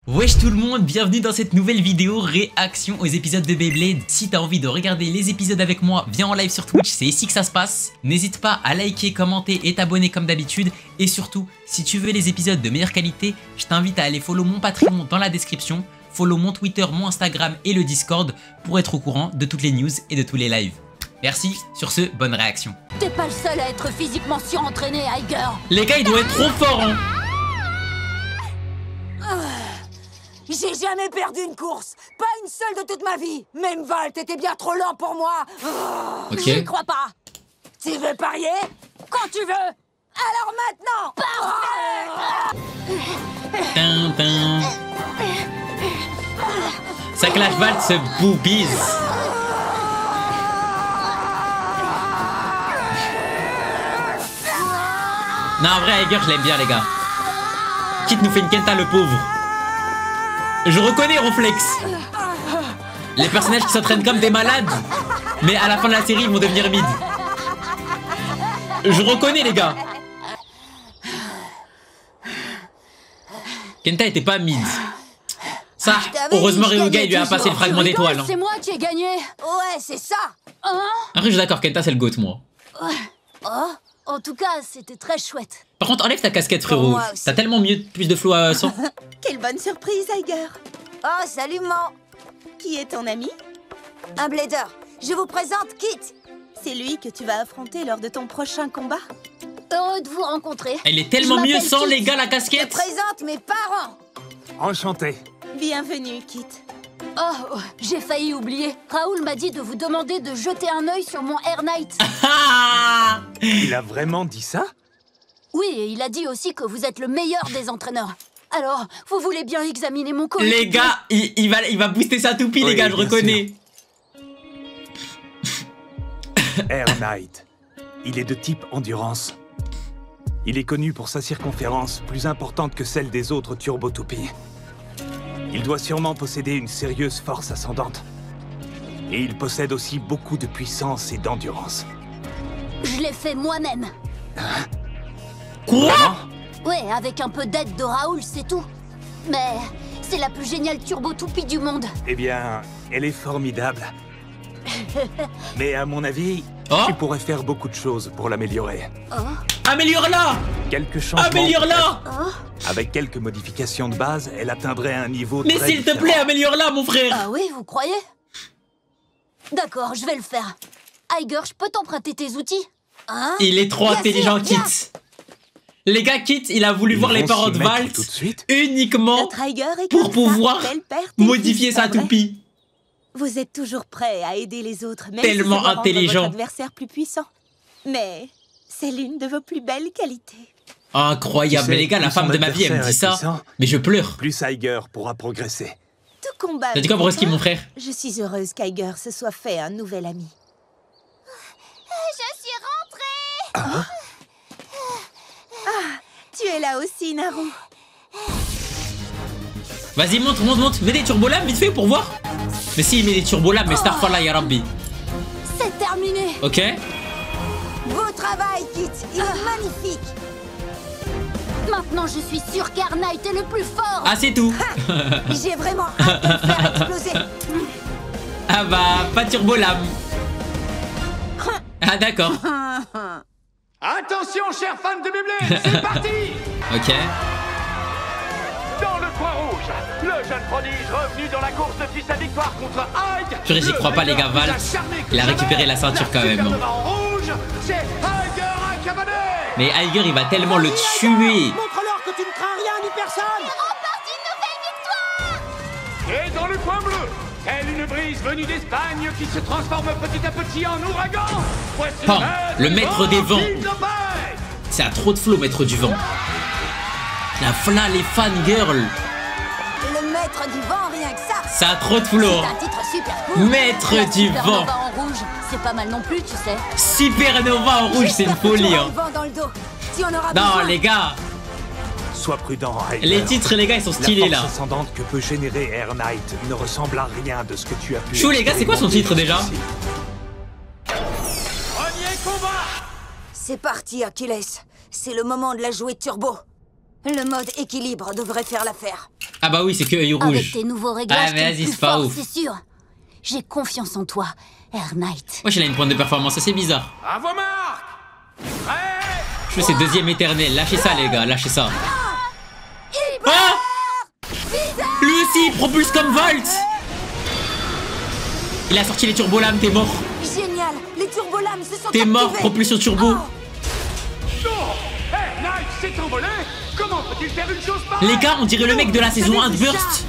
Wesh tout le monde, bienvenue dans cette nouvelle vidéo réaction aux épisodes de Beyblade. Si t'as envie de regarder les épisodes avec moi, viens en live sur Twitch, c'est ici que ça se passe. N'hésite pas à liker, commenter et t'abonner comme d'habitude. Et surtout, si tu veux les épisodes de meilleure qualité, je t'invite à aller follow mon Patreon dans la description, follow mon Twitter, mon Instagram et le Discord pour être au courant de toutes les news et de tous les lives. Merci, sur ce, bonne réaction. T'es pas le seul à être physiquement surentraîné, Aiger. Les gars, ils doivent être trop forts, hein. J'ai jamais perdu une course, pas une seule de toute ma vie. Même Val, t'étais bien trop lent pour moi. Ok. J'y crois pas. Tu veux parier? Quand tu veux. Alors maintenant. Parfait. Tin, tin. Ça clash Val se boubise. Non, en vrai, Aiger, je l'aime bien, les gars. Quitte nous fait une Kenta, le pauvre. Je reconnais Ronflex. Les personnages qui s'entraînent comme des malades, mais à la fin de la série, ils vont devenir mid. Je reconnais, les gars. Kenta était pas mid. Ça, heureusement, Ryuga, il lui a passé le fragment d'étoile. C'est moi qui ai gagné. Ouais, c'est ça. Après, je suis d'accord, Kenta, c'est le GOAT, moi. Oh, en tout cas, c'était très chouette. Par contre, enlève ta casquette, frérot. T'as tellement mieux, plus de flow à 100. Quelle bonne surprise, Aiger. Oh, salut, man. Qui est ton ami? Un blader. Je vous présente Kit. C'est lui que tu vas affronter lors de ton prochain combat. Heureux de vous rencontrer. Elle est tellement mieux sans, les gars, la Je casquette. présente mes parents. Enchanté. Bienvenue, Kit. Oh, j'ai failli oublier. Raoul m'a dit de vous demander de jeter un œil sur mon Air Knight. Ah, Il a vraiment dit ça? Oui, et il a dit aussi que vous êtes le meilleur des entraîneurs. Alors, vous voulez bien examiner mon colis? les gars, il va booster sa toupie, Oui, les gars, je bien reconnais. Air Knight. Il est de type endurance. Il est connu pour sa circonférence, plus importante que celle des autres turbotoupies. Il doit sûrement posséder une sérieuse force ascendante. Et il possède aussi beaucoup de puissance et d'endurance. Je l'ai fait moi-même. Quoi? Ouais, avec un peu d'aide de Raoul, c'est tout. Mais c'est la plus géniale turbo-toupie du monde. Eh bien, elle est formidable. Mais à mon avis, Oh. tu pourrais faire beaucoup de choses pour l'améliorer. Améliore-la. Quelques changements. Améliore-la. Avec quelques modifications de base, elle atteindrait un niveau Mais très s'il te différent. plaît, améliore-la, mon frère. Ah oui, vous croyez? D'accord, je vais le faire. Aiger, je peux t'emprunter tes outils? Hein? Il est trop Bien intelligent, sûr, viens. Kit. Les gars, Kit, il a voulu Ils voir les vont parents s'y de mettre Valt tout de suite. uniquement Notre Aiger est pour comme ça, pouvoir tel père, tel modifier fils, sa pas vrai? toupie. Vous êtes toujours prêt à aider les autres, même Tellement si ça doit rendre intelligent. votre adversaire plus puissant. Mais c'est l'une de vos plus belles qualités. Incroyable. Tu sais, Mais les gars, la plus son femme de ma vie, elle me dit adversaire est ça. puissant, Mais je pleure. Plus Aiger pourra progresser. Tout combat. T'as dit quoi, Broski, mon frère? Je suis heureuse qu'Aiger se soit fait un nouvel ami. Je suis rentrée! Tu es là aussi, Naru. Vas-y, monte. Mets des turbolames vite fait pour voir. Mais si, il met des turbolames, mais Starfall, ya Rabbi. C'est terminé! Ok? Beau travail, Kit! Il est magnifique! Maintenant, je suis sûre qu'Air Knight est le plus fort! Ah, c'est tout. J'ai vraiment hâte de le faire exploser! Ah bah, pas de turbolame. Ah d'accord. Attention, chers fans de Beyblade, c'est parti! Ok. Dans le coin rouge, le jeune prodige revenu dans la course depuis sa victoire contre Ike. Purée, j'y crois pas, les gars, Valt, il a récupéré la ceinture quand même. La en rouge, c'est Aiger Akabane. Mais Aiger, il va tellement le tuer. Montre-leur que tu ne crains rien ni personne. Et dans le coin bleu, telle une brise venue d'Espagne qui se transforme petit à petit en ouragan. Voici Pan, le maître des vents. King of Ice. C'est à trop de flow, maître du vent. La fla, les fangirls. Le maître du vent, rien que ça! Ça a trop de flow. C'est un titre super cool! Maître La du Supernova vent. en rouge, c'est pas mal non plus, tu sais. Supernova en rouge, c'est une J'espère que tu folie. auras Hein. le vent dans le dos. Si on aura Non, besoin. les gars. Sois prudent, Aiger. Les titres, les gars, ils sont stylés La là. force ascendante que peut générer Air Knight ne ressemble à rien de ce que tu as pu... Chou, les gars, c'est quoi son titre déjà? Premier combat. C'est parti, Achilles. C'est le moment de la jouer turbo. Le mode équilibre devrait faire l'affaire. Ah bah oui, c'est que œil Avec rouge. tes nouveaux réglages, Ah, mais t'es vas-y, plus c'est pas fort, ouf. c'est sûr. J'ai confiance en toi, Air Knight. Wesh, il a une pointe de performance assez bizarre. À vos marques. Prêt. Je fais c'est deuxième éternel. Lâchez ça, les gars, lâchez ça. Oh, lui aussi, il propulse comme Volt. Il a sorti les turbolames, t'es mort. Génial. Les turbolames se sont T'es mort, activés. propulsion turbo. Non. Hey, Knight s'est envolé. Comment peut-il faire une chose pareille? Les gars, on dirait le mec de la saison 1 de Burst.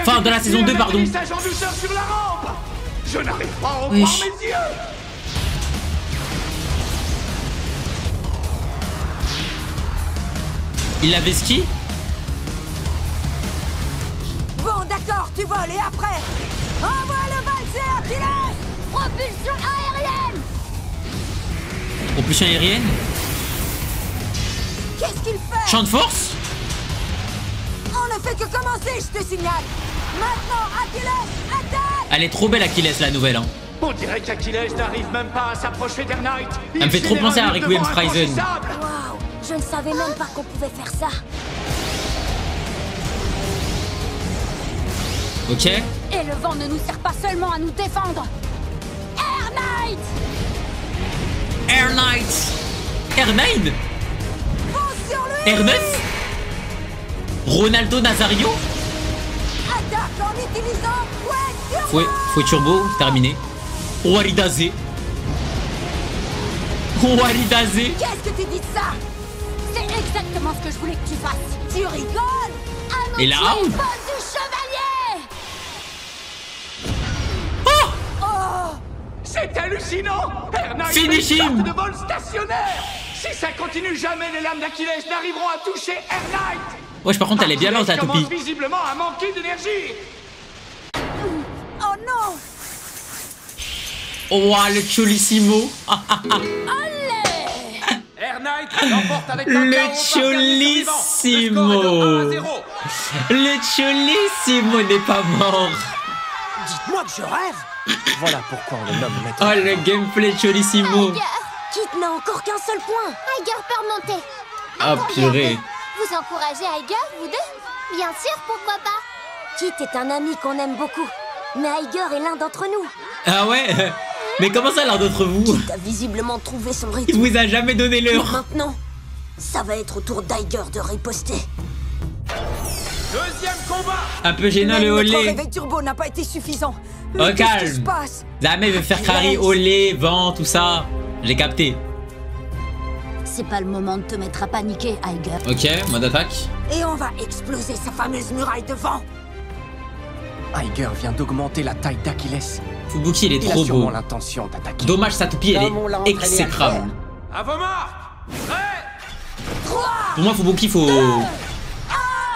Enfin, de la saison 2, pardon. En douceur sur la rampe. Je n'arrive pas à en Wesh. croire mes yeux. Il avait ski. Bon, d'accord, tu voles et après envoie le valser, Achilles. Propulsion aérienne. Propulsion aérienne. Qu'est-ce qu'il fait? Champ de force. On ne fait que commencer, je te signale. Maintenant, Achilles, attaque. Elle est trop belle, Achilles, la nouvelle. Hein. On dirait qu'Achilles n'arrive même pas à s'approcher d'Air Knight. Elle me fait trop penser à Requiem Fryzen. Waouh, je ne savais même pas qu'on pouvait faire ça. Ok. Et le vent ne nous sert pas seulement à nous défendre. Air Knight. Air Knight. Air 9. Fonce sur lui. Air 9. Ronaldo Nazario. Attaque en utilisant Fouet turbo, terminé. Waridaze. Waridaze. Qu'est-ce que tu dis de ça? C'est exactement ce que je voulais que tu fasses. Tu rigoles? À nos Et là, pieds, out. vol du chevalier. C'est hallucinant. Air Knight Finish fait une him. sorte de vol stationnaire. Si ça continue, jamais les lames d'Achilles n'arriveront à toucher Air Knight. Wesh, par contre, elle est bien lente, la Achilles toupie. commence visiblement à manquer d'énergie. Oh non. Oh, le Cholissimo. Air Knight l'emporte avec un Le KO par dernier survivant. Le score est de 1 à 0. Le Cholissimo n'est pas mort. Dites-moi que je rêve. Voilà pourquoi on le nomme maître. Oh, le gameplay Cholissimo. Kit n'a encore qu'un seul point. Iger peut remonter. Ah, purée. Vous encouragez Iger, vous deux? Bien sûr, pourquoi pas? Kit est un ami qu'on aime beaucoup. Mais Iger est l'un d'entre nous. Ah ouais. Mais comment ça, l'un d'entre vous? T'as visiblement trouvé son Il rythme. vous a jamais donné l'heure. Maintenant, ça va être au tour d'Iger de riposter. Deuxième combat. Un peu gênant, Même le notre olé. réveil turbo n'a pas été suffisant. Oh, Mais qu'est-ce qui calme. se passe? Jamais veut faire carry, olé, vent, tout ça. J'ai capté. C'est pas le moment de te mettre à paniquer, Iger. Ok, mode attaque. Et on va exploser sa fameuse muraille de vent. Iger vient d'augmenter la taille d'Achilles. Fubuki, il est Il a trop sûrement beau. l'intention d'attaquer. Dommage, sa toupie, elle Comme on l'a est entraîné à le exécrable. faire. À vos marques. Prêt. Pour moi, Fubuki, faut...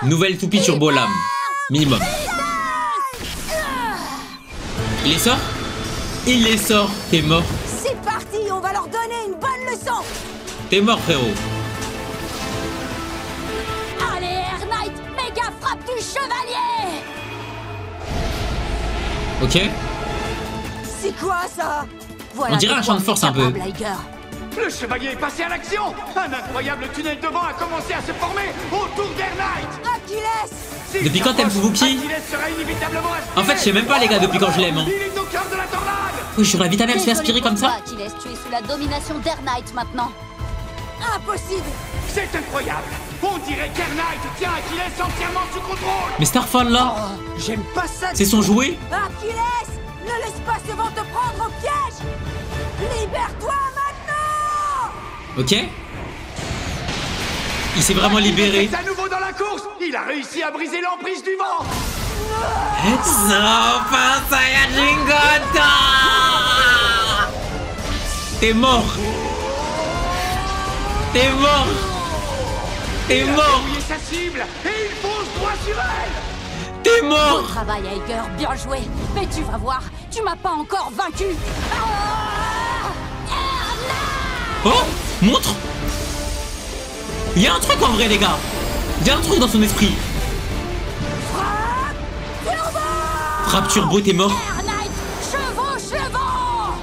Nouvelle toupie turbo lame. Minimum. Il les sort? Il les sort. T'es mort. C'est parti, on va leur donner une bonne leçon. T'es mort, frérot. Allez, Air Knight, méga frappe du chevalier. Ok. C'est quoi ça? Voilà On dirait de un quoi champ de on force est un peu. capable, Iger. Le chevalier est passé à l'action. Un incroyable tunnel de vent a commencé à se former autour d'Air Knight. Achilles! S'il Depuis quand t'aimes s'approche, Fubuki? Achilles sera inévitablement aspiré. En fait, je sais même pas, les gars, depuis quand je l'aime. Hein. Il est au cœur de la tornade. Oui, j'aurais vite à même se faire Désolé aspirer comme pour ça. toi, Achilles, tu es sous la domination d'Air Knight maintenant. Impossible! C'est incroyable. On dirait qu'Air Knight tient Achilles entièrement sous contrôle. Mais Starfall, là, J'aime pas ça. c'est son jouet. Achilles! Ne laisse pas ce vent te prendre au piège! Libère-toi maintenant! Ok. Il s'est vraiment libéré. Il est à nouveau dans la course. Il a réussi à briser l'emprise du vent. Super Saiyajin God. T'es mort. T'es mort. T'es Il a mort. verrouillé sa cible et il fonce droit sur elle. T'es Bon mort. travail, Iger, bien joué. Mais tu vas voir, tu m'as pas encore vaincu. Ah, Air Knight. Oh, montre. Il y a un truc en vrai, les gars. Il y a un truc dans son esprit. Frappe turbo, t'es mort. Air Knight, chevauche le vent.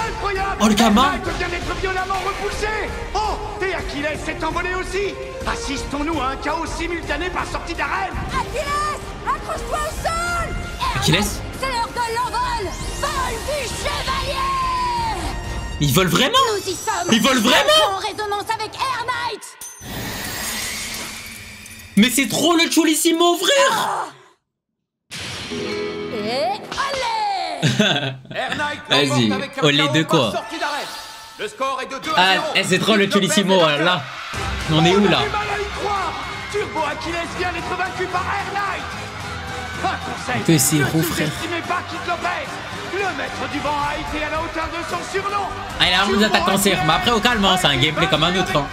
Incroyable. Oh, le Kama. Air Knight vient d'être violemment repoussé. Oh, et Achilles s'est envolé aussi. Assistons-nous à un chaos simultané par sortie d'arène. Achilles, accroche-toi au sol. Achilles? C'est l'heure de l'envol. Vol du chevalier. Ils volent vraiment? Nous y sommes. Ils volent vraiment? En résonance avec Air Knight. Mais c'est trop le Chulissimo, frère! Et allez. Air Knight Vas-y, l'emporte avec un olé chaos de par quoi? sortie d'arène. Le score est de 2 à Ah, 0. c'est trop le Chulissimo, là. On est où, là? On a du mal à y croire. Turbo Achilles vient d'être vaincu par Air Knight. Un conseil, Que c'est ne roux, frère. sous-estimez pas Kid Lopez. Le maître du vent a été à la hauteur de son surnom. Ah, il a vraiment des attaques cancer. Mais après, au calme, hein, c'est un gameplay comme un autre. Hein.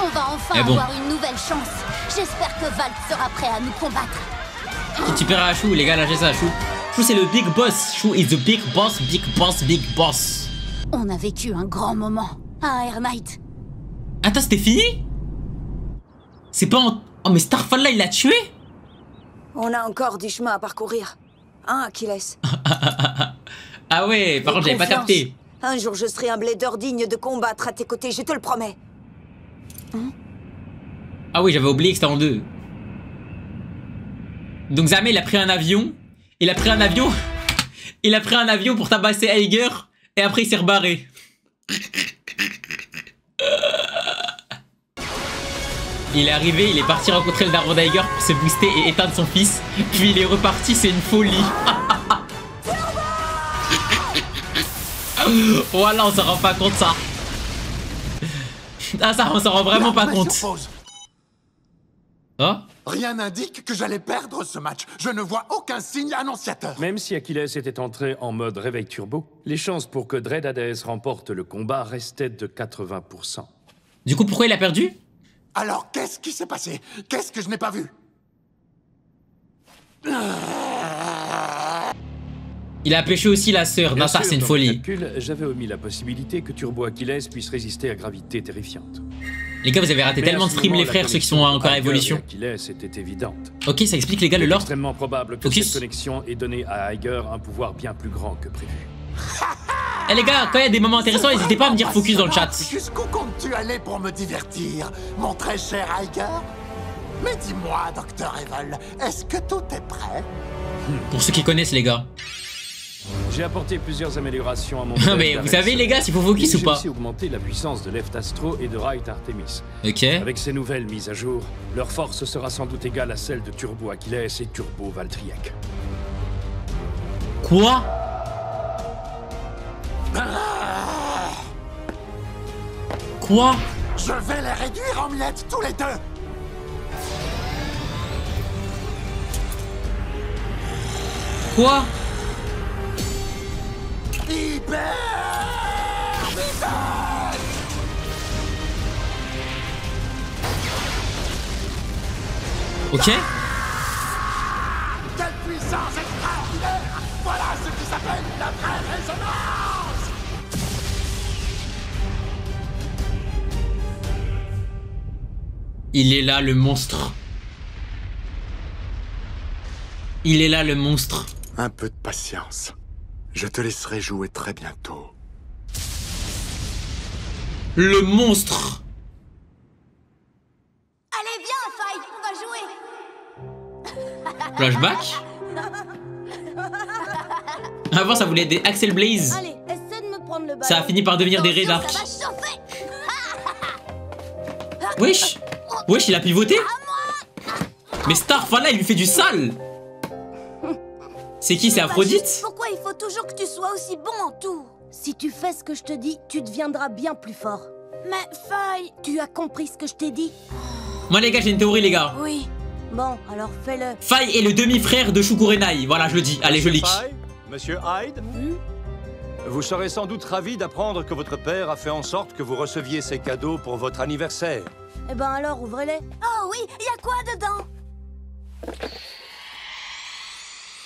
On va enfin Mais bon. avoir une nouvelle chance. J'espère que Valt sera prêt à nous combattre. Tu perds à Chou, les gars, lâchez ça, Chou. Chou, c'est le big boss. Chou is the big boss, big boss, big boss. On a vécu un grand moment. Un Air Knight. Attends, c'était fini? C'est pas en... Oh, mais Starfall, là, il l'a tué? On a encore du chemin à parcourir. Hein, Achilles? Ah ouais, par contre, j'avais pas Confiance. capté. Un jour, je serai un blader digne de combattre à tes côtés, je te le promets. Ah oui, j'avais oublié que c'était en deux. Donc Zame, il a pris un avion. Il a pris un avion. Il a pris un avion pour tabasser Aiger. Et après, il s'est rebarré. Il est arrivé, il est parti rencontrer le daron d'Aiger pour se booster et éteindre son fils. Puis il est reparti, c'est une folie. Voilà, on s'en rend pas compte, ça. Ah, ça, on s'en rend vraiment pas compte. Oh? Rien n'indique que j'allais perdre ce match. Je ne vois aucun signe annonciateur. Même si Achilles était entré en mode réveil turbo, les chances pour que Dread Hades remporte le combat restaient de 80%. Du coup, pourquoi il a perdu? Alors, qu'est-ce qui s'est passé? Qu'est-ce que je n'ai pas vu? Il a pêché aussi la sœur. Non, ça, c'est une Dans folie. le calcul, j'avais omis la possibilité que Turbo Achilles puisse résister à gravité terrifiante. Les gars, vous avez raté Mais tellement à de ce streams, moment, les la frères, ceux qui sont connexion encore à entre évolution. Aiger et Achilles était évidente. Ok, ça explique, les gars, le Il est lore. extrêmement probable que Focus. cette connexion ait donné à Aiger un pouvoir bien plus grand que prévu. Eh les gars, quand il y a des moments intéressants, n'hésitez pas à me dire focus dans le chat. Jusqu'où comptes-tu aller pour me divertir, mon très cher Aiger? Mais dis-moi, Dr. Evil, est-ce que tout est prêt? Pour ceux qui connaissent, les gars. J'ai apporté plusieurs améliorations à mon Mais vous savez, les gars, s'il faut focus ou pas. J'ai aussi augmenté la puissance de Left Astro et de Right Artemis. Ok. Avec ces nouvelles mises à jour, leur force sera sans doute égale à celle de Turbo Achilles et Turbo Valtryek. Quoi? Quoi? Je vais les réduire en miettes tous les deux. Quoi? Hyper vitesse. Ok. Quelle puissance extraordinaire! Voilà ce qui s'appelle la vraie résonance! Il est là, le monstre. Il est là, le monstre. Un peu de patience. Je te laisserai jouer très bientôt. Le monstre. Allez, viens, Fight, on va jouer. Flashback. Avant, ça voulait être des Axel Blaze. Allez, essaie de me prendre le ballon. Ça a fini par devenir des Red Attention, Arc. ça va chauffer. Wesh. Wesh, il a pivoté. Mais Starfall, là, il lui fait du sale. C'est qui? C'est Aphrodite? Pourquoi il faut toujours que tu sois aussi bon en tout? Si tu fais ce que je te dis, tu deviendras bien plus fort. Mais Faye, tu as compris ce que je t'ai dit? Moi, les gars, j'ai une théorie, les gars. Oui. Bon, alors fais-le. Faye est le demi-frère de Shukurenai. Voilà, je le dis. Allez, je leak. Monsieur Hyde, vous serez sans doute ravi d'apprendre que votre père a fait en sorte que vous receviez ces cadeaux pour votre anniversaire. Eh ben alors, ouvrez-les. Oh oui, y a quoi dedans?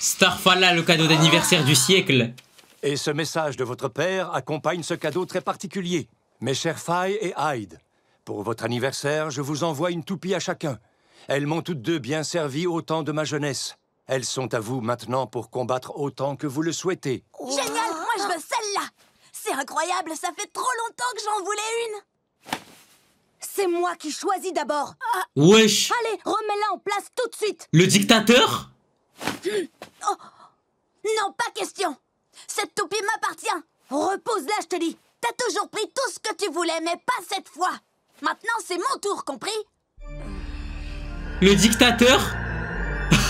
Starfall, là, le cadeau d'anniversaire du siècle. Et ce message de votre père accompagne ce cadeau très particulier. Mes chers Faye et Hyde, pour votre anniversaire, je vous envoie une toupie à chacun. Elles m'ont toutes deux bien servi au temps de ma jeunesse. Elles sont à vous maintenant pour combattre autant que vous le souhaitez. Génial, moi je veux celle-là. C'est incroyable, ça fait trop longtemps que j'en voulais une. C'est moi qui choisis d'abord. Wesh. Allez, remets-la en place tout de suite. Le dictateur? Oh. Non, pas question. Cette toupie m'appartient. Repose-la, je te dis. T'as toujours pris tout ce que tu voulais, mais pas cette fois. Maintenant, c'est mon tour, compris? Le dictateur?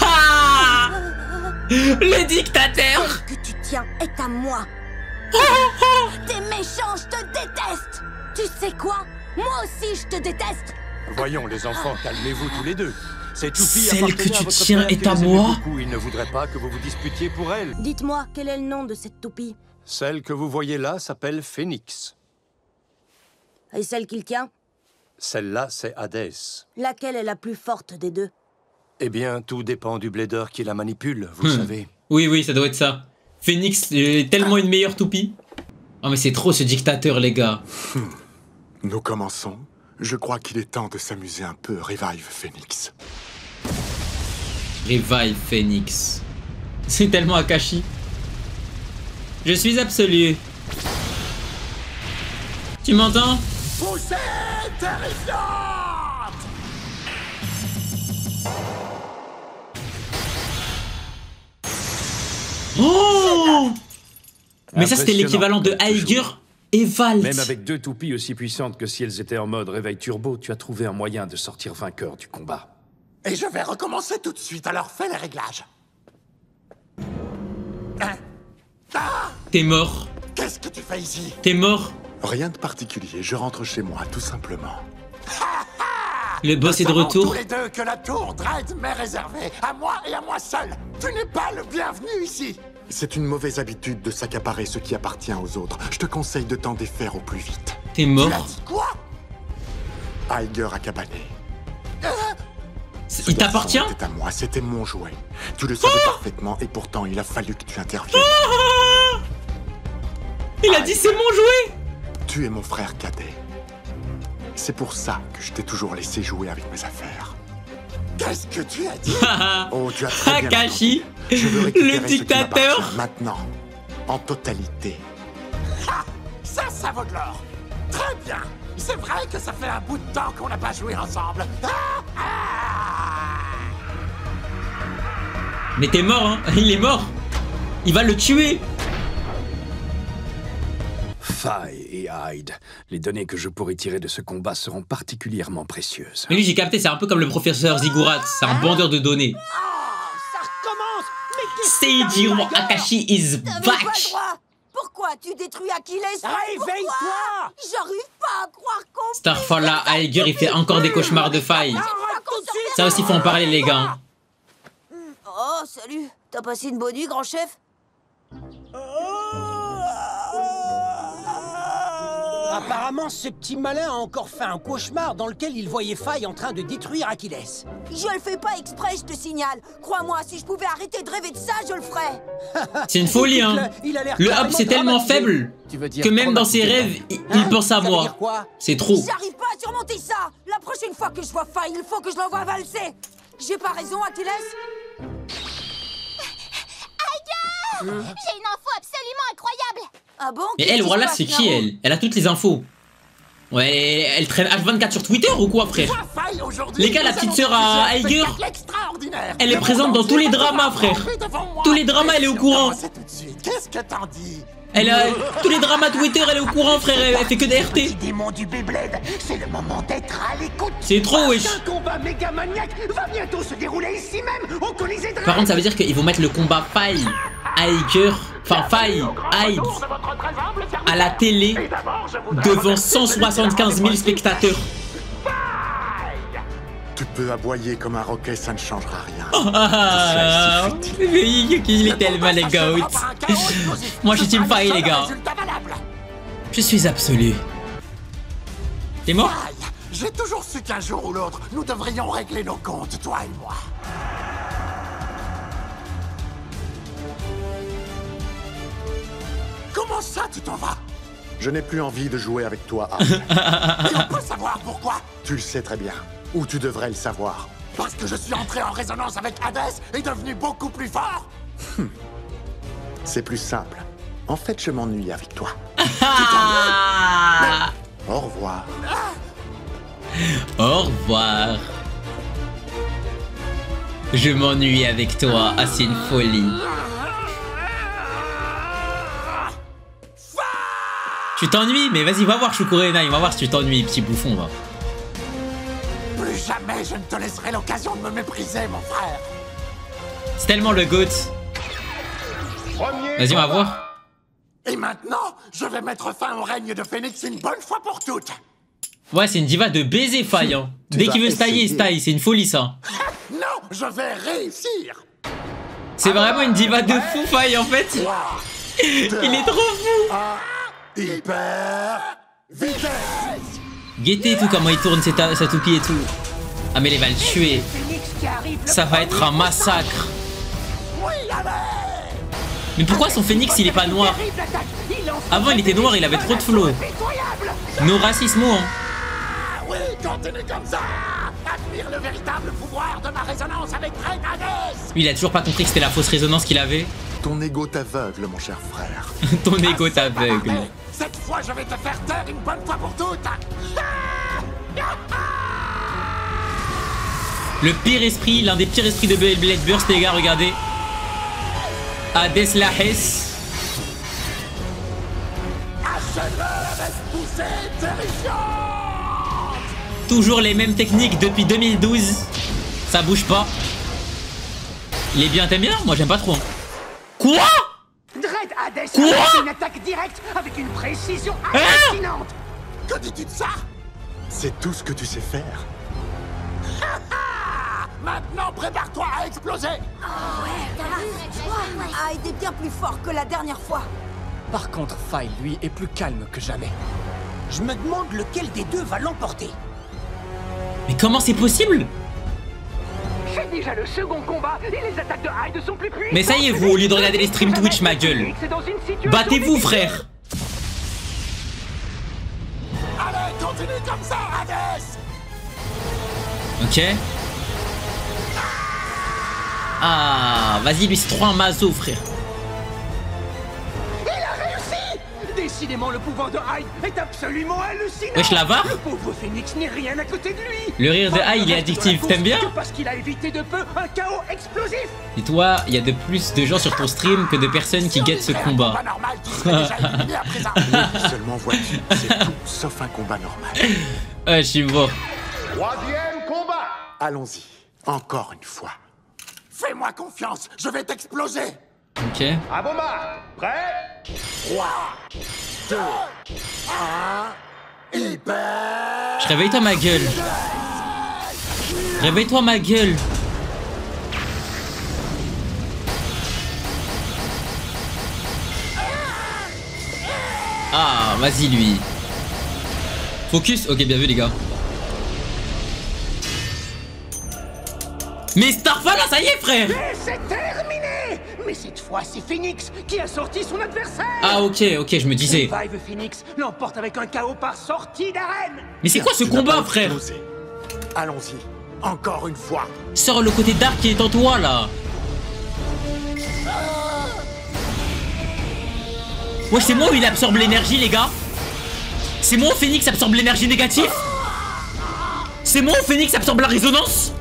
Ah, le dictateur! Celle que tu tiens est à moi. T'es méchant, je te déteste. Tu sais quoi? Moi aussi, je te déteste. Voyons, les enfants, calmez-vous tous les deux. Cette toupie Celle que appartenait à tu votre tiens père est qui à les aimait moi. beaucoup. Il ne voudrait pas que vous vous disputiez pour elle. Dites-moi, quel est le nom de cette toupie? Celle que vous voyez là s'appelle Phénix. Et celle qu'il tient? Celle-là, c'est Hadès. Laquelle est la plus forte des deux? Eh bien, tout dépend du blader qui la manipule, vous savez. Oui, ça doit être ça. Phénix est tellement une meilleure toupie. Oh mais c'est trop ce dictateur, les gars. Nous commençons. Je crois qu'il est temps de s'amuser un peu. Revive Phénix. Revive Phénix. C'est tellement Akashi. Je suis absolu. Tu m'entends? Poussée terrifiante! Oh! Mais ça c'était l'équivalent de Aiger et Valt. Même avec deux toupies aussi puissantes que si elles étaient en mode réveil turbo, tu as trouvé un moyen de sortir vainqueur du combat. Et je vais recommencer tout de suite, alors fais les réglages. Hein? Ah! T'es mort. Qu'est-ce que tu fais ici? T'es mort. Rien de particulier, je rentre chez moi, tout simplement. Le boss est de Nous savons retour. tous les deux que la tour Dredd m'est réservée, à moi et à moi seul. Tu n'es pas le bienvenu ici. C'est une mauvaise habitude de s'accaparer ce qui appartient aux autres. Je te conseille de t'en défaire au plus vite. T'es Tu as mort. dit quoi? Aiger a cabané. Il t'appartient? C'était à moi, c'était mon jouet. Tu le savais parfaitement et pourtant il a fallu que tu interviennes. Il a dit c'est mon jouet. Tu es mon frère cadet. C'est pour ça que je t'ai toujours laissé jouer avec mes affaires. Qu'est-ce que tu as dit? Oh, tu as très bien Akashi, entendu. Je veux récupérer le ce qui dictateur. m'appartient maintenant, en totalité. Ah, ça vaut de l'or. Très bien. C'est vrai que ça fait un bout de temps qu'on n'a pas joué ensemble. Mais t'es mort, hein. Il est mort. Il va le tuer. Faye et Hyde, les données que je pourrai tirer de ce combat seront particulièrement précieuses. Mais lui, j'ai capté, c'est un peu comme le professeur Ziggurat. C'est un bandeur de données. Ça recommence. Seijiro Akashi is T'avais pas back. le droit. Pourquoi tu détruis Achilles? Réveille-toi. J'arrive pas à croire qu'on... Starfall Aiger, il fait encore des cauchemars de faille. Ça aussi, faut en parler, les gars. Oh, salut. T'as passé une bonne nuit, grand chef? Apparemment, ce petit malin a encore fait un cauchemar dans lequel il voyait Faye en train de détruire Achilles. Je le fais pas exprès, je te signale. Crois-moi, si je pouvais arrêter de rêver de ça, je le ferais. C'est une folie, hein. Le hub, c'est tellement faible que même dans ses rêves, il pense à moi. C'est trop. J'arrive pas à surmonter ça. La prochaine fois que je vois Faye, il faut que je l'envoie valser. J'ai pas raison, Achilles? J'ai une info absolument incroyable. Ah bon? Mais elle, voilà, c'est qui, elle? Elle a toutes les infos. Ouais, elle traîne H24 sur Twitter ou quoi, frère? Les gars, la petite sœur à Aiger, elle est présente dans tous les dramas, frère. Tous les dramas, elle est au courant. Qu'est-ce que t'en dis? Elle a tous les dramas Twitter, elle est au courant, frère. Elle fait que des RT. Démon du Beyblade, c'est le moment d'être à l'écoute. C'est trop, wesh. Un combat méga maniaque va bientôt se dérouler ici même au Colisée Dredd. Par contre, ça veut dire qu'ils vont mettre le combat Faye, Aiger, enfin Faye, Hyde à la télé devant 175 000 spectateurs. Tu peux aboyer comme un roquet, ça ne changera rien. Il est tellement les gars. Moi je suis team Faye, les gars. Je suis absolu. T'es mort? J'ai toujours su qu'un jour ou l'autre, nous devrions régler nos comptes, toi et moi. Comment ça, tu t'en vas? Je n'ai plus envie de jouer avec toi, Hyde. Et on peut savoir pourquoi? Tu le sais très bien. Ou tu devrais le savoir. Parce que je suis entré en résonance avec Hadès et devenu beaucoup plus fort? C'est plus simple. En fait, je m'ennuie avec toi. Au revoir. Au revoir. Je m'ennuie avec toi. Ah, c'est une folie. Tu t'ennuies? Mais vas-y, va voir Shukurena. On va voir si tu t'ennuies, petit bouffon, va. Plus jamais je ne te laisserai l'occasion de me mépriser, mon frère. C'est tellement le GOAT. Vas-y, on va voir. Et maintenant, je vais mettre fin au règne de Phoenix une bonne fois pour toutes. Ouais, c'est une diva de baiser, Faye. Hein. Dès qu'il veut se tailler, il se taille. C'est une folie, ça. Non, je vais réussir. C'est vraiment une diva de fou, Faye, en fait. Il est trop fou. Hyper vitesse. Guettez tout comment il tourne sa toupie et tout. Ah, mais il va le tuer. Ça va être un massacre. Mais pourquoi son phénix il est pas noir? Avant il était noir, il avait trop de flow. No racisme, hein. Oui, continue comme ça. Admire le véritable pouvoir de ma résonance avec Dread Hades. Lui, il a toujours pas compris que c'était la fausse résonance qu'il avait. Ton ego t'aveugle, mon cher frère. Ton ego t'aveugle. Cette fois, je vais te faire taire une bonne fois pour toutes. Le pire esprit, l'un des pires esprits de Beyblade Burst, les gars, regardez. Hades Lahes. Toujours les mêmes techniques depuis 2012. Ça bouge pas. Il est bien, t'aimes bien? Moi j'aime pas trop. Quoi? Dread Hades Quoi? une attaque directe avec une précision hallucinante. Que dis-tu de ça? C'est tout ce que tu sais faire. Maintenant, prépare-toi à exploser. Hyde est bien plus fort que la dernière fois. Par contre, Faye, lui, est plus calme que jamais. Je me demande lequel des deux va l'emporter. Mais comment c'est possible? C'est déjà le second combat et les attaques de Hyde sont plus puissantes. Mais ça y est, vous, au lieu de regarder les streams Twitch, ma gueule. Battez-vous, frère. Allez, continue comme ça, Hades. Ok. Ah, vas-y, lui, c'est trop un mazo, frère. Il a réussi. Décidément, le pouvoir de Hyde est absolument hallucinant. Wesh, la var. Le pauvre Phoenix n'est rien à côté de lui. Le rire de Hyde, il est addictif, t'aimes bien? Parce qu'il a évité de peu un chaos explosif. Et toi, il y a de plus de gens sur ton stream que de personnes qui guettent ce combat. Seulement vois-tu, c'est tout sauf un combat normal. Je suis mort. Troisième combat. Allons-y, encore une fois. Fais-moi confiance, je vais t'exploser. Ok. À vos marques, prêt? 3, 2, 1, hyper. Réveille-toi, ma gueule. Réveille-toi, ma gueule. Ah, vas-y, lui. Focus. Ok, bien vu, les gars. Mais Starfall, là, ça y est, frère. Et c'est terminé. Mais cette fois, c'est Phoenix qui a sorti son adversaire. Ah, ok, je me disais. Revive Phoenix l'emporte avec un KO par sortie d'arène. Mais c'est quoi ce combat, frère? Allons-y, encore une fois. Sors le côté dark qui est en toi, là. Ouais, c'est moi où il absorbe l'énergie, les gars. C'est moi où Phoenix absorbe l'énergie négative. C'est moi où Phoenix absorbe la résonance.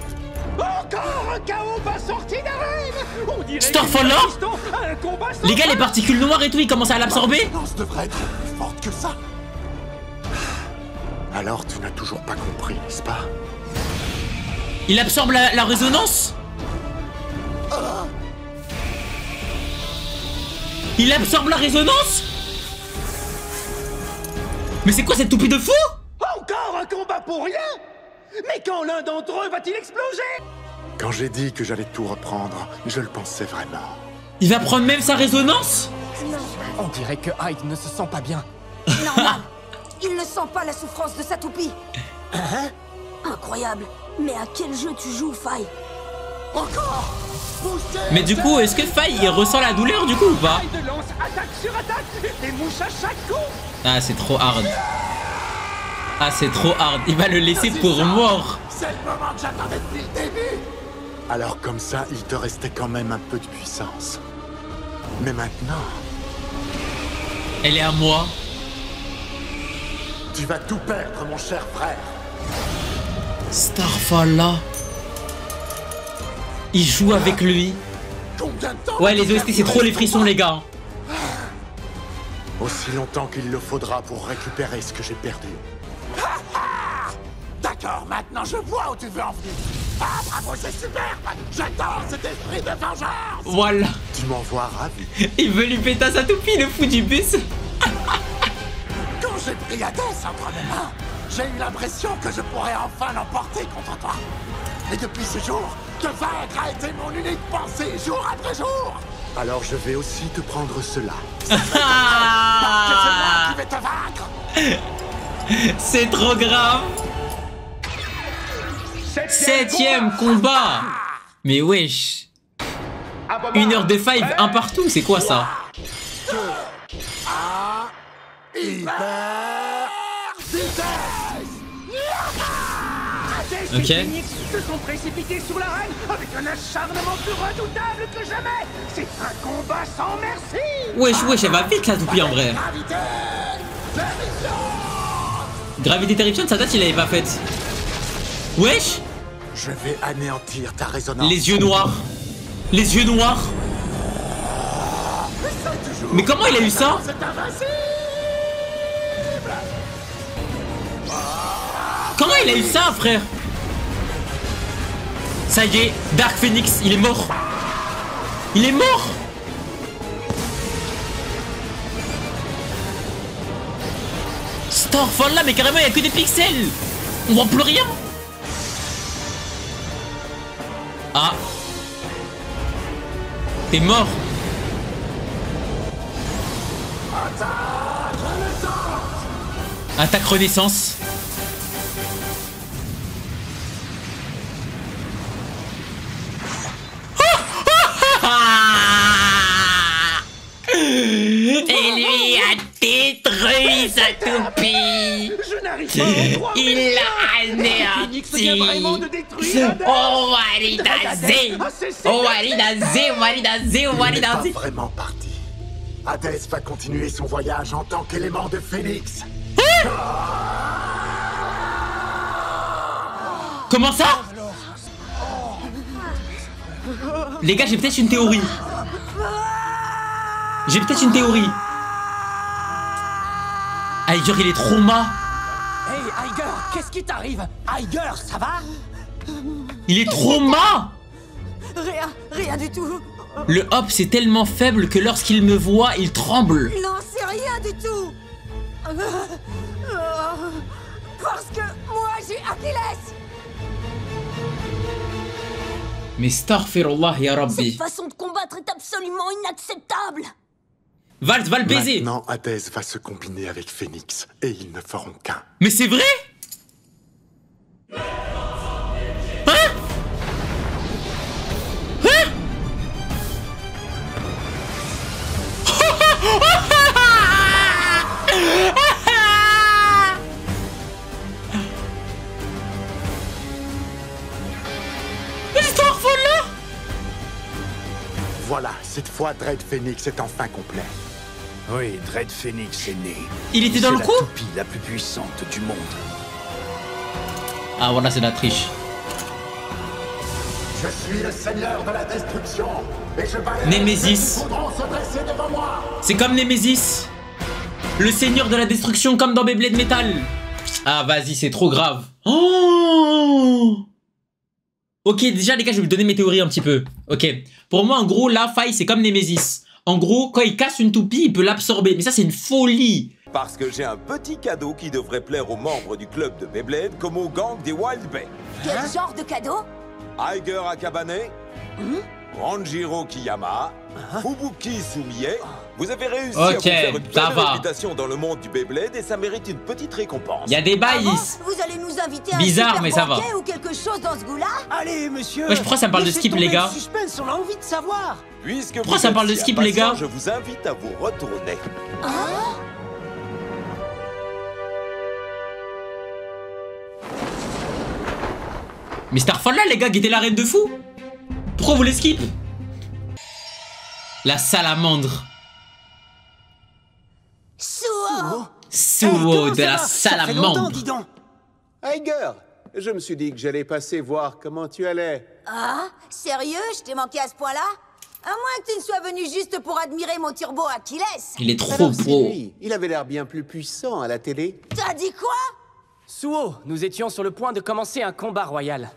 Encore un KO par sortie d'arène. Starfall là. Les gars, les particules noires et tout, ils commencent à l'absorber. Ça devrait être plus forte que ça. Alors tu n'as toujours pas compris, n'est-ce pas? Il absorbe la résonance. Il absorbe la résonance. Mais c'est quoi cette toupie de fou? Encore un combat pour rien. Mais quand l'un d'entre eux va-t-il exploser? Quand j'ai dit que j'allais tout reprendre, je le pensais vraiment. Il va prendre même sa résonance? On dirait que Hyde ne se sent pas bien. Normal. Il ne sent pas la souffrance de sa toupie. Hein? Incroyable. Mais à quel jeu tu joues, Faye? Encore. Mais du coup, est-ce que Faye il ressent la douleur du coup ou pas? Hyde lance attaque sur attaque et mouche à chaque coup. Ah, c'est trop hard. Ah, c'est trop hard. Il va le laisser pour mort. C'est le moment que j'attendais depuis le début. Alors comme ça, il te restait quand même un peu de puissance. Mais maintenant... Elle est à moi. Tu vas tout perdre, mon cher frère. Starfall là. Il joue avec lui. Ouais, les OST, c'est trop les frissons, les gars. Aussi longtemps qu'il le faudra pour récupérer ce que j'ai perdu. D'accord, maintenant je vois où tu veux en venir. Ah, bravo, c'est superbe. J'adore cet esprit de vengeance. Voilà. Tu m'en vois ravi. Il veut lui péter sa toupie, le fou du bus. Quand j'ai pris Hades entre mes mains, j'ai eu l'impression que je pourrais enfin l'emporter contre toi. Et depuis ce jour, te vaincre a été mon unique pensée, jour après jour. Alors je vais aussi te prendre cela. Parce que c'est moi qui vais te vaincre. C'est trop grave. 7ème combat. Mais wesh. 1 heure de 5, un partout, c'est quoi ça? Ok. Phoenix se sont précipités sur l'arène avec un acharnement plus redoutable que jamais. C'est un combat sans merci. Wesh, elle va vite la toupie en vrai. Gravité terrifiante, sa date il l'avait pas faite. Wesh. Je vais anéantir ta résonance. Les yeux noirs. Les yeux noirs. Mais comment il a eu ça? Comment il a eu ça, frère? Ça y est, Dark Phoenix, il est mort. Il est mort. Starfall là, mais carrément, il n'y a que des pixels. On voit plus rien. Ah. T'es mort. Attaque Renaissance. Et lui a détruit sa toupie. Il l'a anéanti. Oh Walidaze. Oh Walidaze. Il est pas vraiment parti. Hades va continuer son voyage en tant qu'élément de Phoenix. Comment ça? Les gars, j'ai peut-être une théorie. Aiger, il est trop mat. Hey, Aiger, qu'est-ce qui t'arrive? Aiger, ça va? Il est trop mat. Rien du tout. Le hop, c'est tellement faible que lorsqu'il me voit, il tremble. Non, c'est rien du tout. Parce que moi, j'ai Achilles. Mais Starfirullah, ya Rabbi. Cette façon de combattre est absolument inacceptable. Valt va le baiser. Maintenant, Hades va se combiner avec Phoenix et ils ne feront qu'un. Mais c'est vrai? Hein? Voilà, cette fois, Dread Phoenix est enfin complet. Oui, Dread Phoenix est né. Il était dans le coup? C'est la toupie la plus puissante du monde. Ah voilà, c'est la triche. Je suis le seigneur de la destruction et je balaie Némésis. C'est comme Némésis. Le seigneur de la destruction comme dans Beyblade Metal. Ah vas-y, c'est trop grave. Oh. Ok, déjà les gars, je vais vous donner mes théories un petit peu. Ok, pour moi en gros, la faille c'est comme Némésis. En gros, quand il casse une toupie, il peut l'absorber. Mais ça c'est une folie. Parce que j'ai un petit cadeau qui devrait plaire aux membres du club de Beyblade comme au gang des Wild Bay. Quel genre de cadeau? Aiger Akabane, Ranjiro Kiyama, Fubuki Sumie. Vous avez réussi à vous faire une belle réputation dans le monde du Beyblade et ça mérite une petite récompense. Il y a des bails. Vous allez nous inviter à bizarre, un mais ça va. ou quelque chose dans ce goût-là? Allez, monsieur. Ouais, je crois que ça me parle de skip, les gars. Suspense, on a envie de savoir. Puisque pourquoi ça parle de skip, les gars? Je vous invite à vous retourner. Mais Starfall là, les gars, guettez la reine de fou. Pourquoi vous les skip? La salamandre. Suo Suo de la salamandre. Aiger, Je me suis dit que j'allais passer voir comment tu allais. Ah, sérieux? Je t'ai manqué à ce point-là? À moins que tu ne sois venu juste pour admirer mon turbo Achilles. Il est trop Alors, c'est beau. lui. Il avait l'air bien plus puissant à la télé. T'as dit quoi? Suo, nous étions sur le point de commencer un combat royal.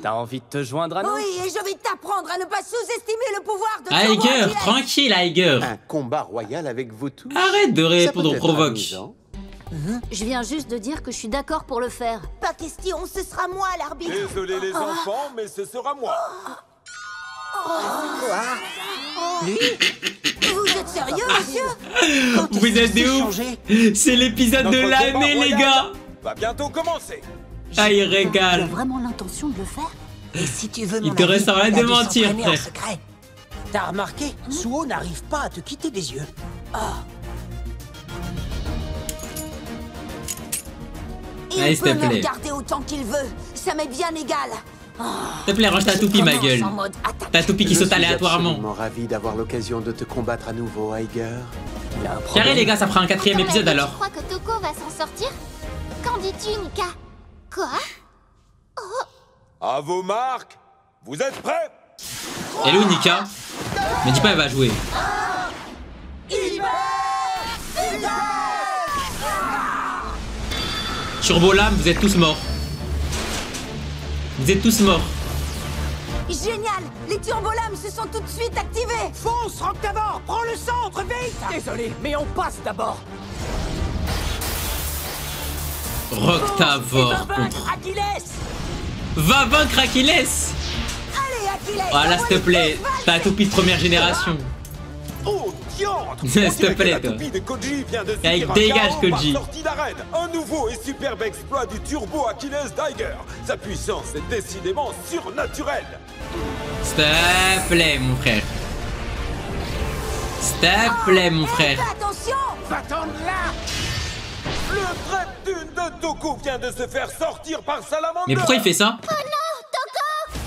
T'as envie de te joindre à nous? Oui, et je vais t'apprendre à ne pas sous-estimer le pouvoir de Turbo Aiger, Achilles. tranquille, Aiger. Un combat royal avec vous tous. Arrête de répondre aux provoques. Je viens juste de dire que je suis d'accord pour le faire. Pas question, ce sera moi l'arbitre. Désolé les enfants, mais ce sera moi. Lui? Vous êtes sérieux, monsieur? Vous êtes des ouf. C'est l'épisode de l'année, les gars. Va bientôt commencer. Ah, il Tu as régale. vraiment l'intention de le faire? Et si tu veux Il mon te avis, reste rien il de a dû mentir, s'entraîner en frère. secret. T'as remarqué? Suo n'arrive pas à te quitter des yeux. Il Allez, s'il peut te me plaît. regarder autant qu'il veut. Ça m'est bien égal. S'il te plaît, range ta toupie, ma gueule. En mode attaque. Ta toupie qui Je saute suis aléatoirement. absolument ravi d'avoir l'occasion de te combattre à nouveau, Aiger. Carré, les gars, ça fera un 4ème épisode Tu alors. crois que Toko va s'en sortir? Qu'en dis-tu, Nika? Quoi? À vos marques, vous êtes prêts? Hello, Nika. Mais dis pas, elle va jouer. Turbo Lame, vous êtes tous morts. Vous êtes tous morts. Génial. Les turbolames se sont tout de suite activés. Fonce, Roctavor! Prends le centre, vite! Désolé, mais on passe d'abord. Roctavor contre... Achilles! Va vaincre Achilles. Allez, Achilles. Voilà, s'il te plaît. Ta toupie de première génération. Oh, diantre! S'il te plaît, La toi. toupie de Koji vient de Allez, subir un dégage, chaos par Koji. sortie d'arène. Un nouveau et superbe exploit du turbo Achilles d'Aiger. Sa puissance est décidément surnaturelle. S'il te plaît, mon frère. S'il te plaît, mon frère. Attention. Va-t'en de là! Le Treptune de Toko vient de se faire sortir par Salamander. Mais pourquoi il fait ça? Oh non, Toko!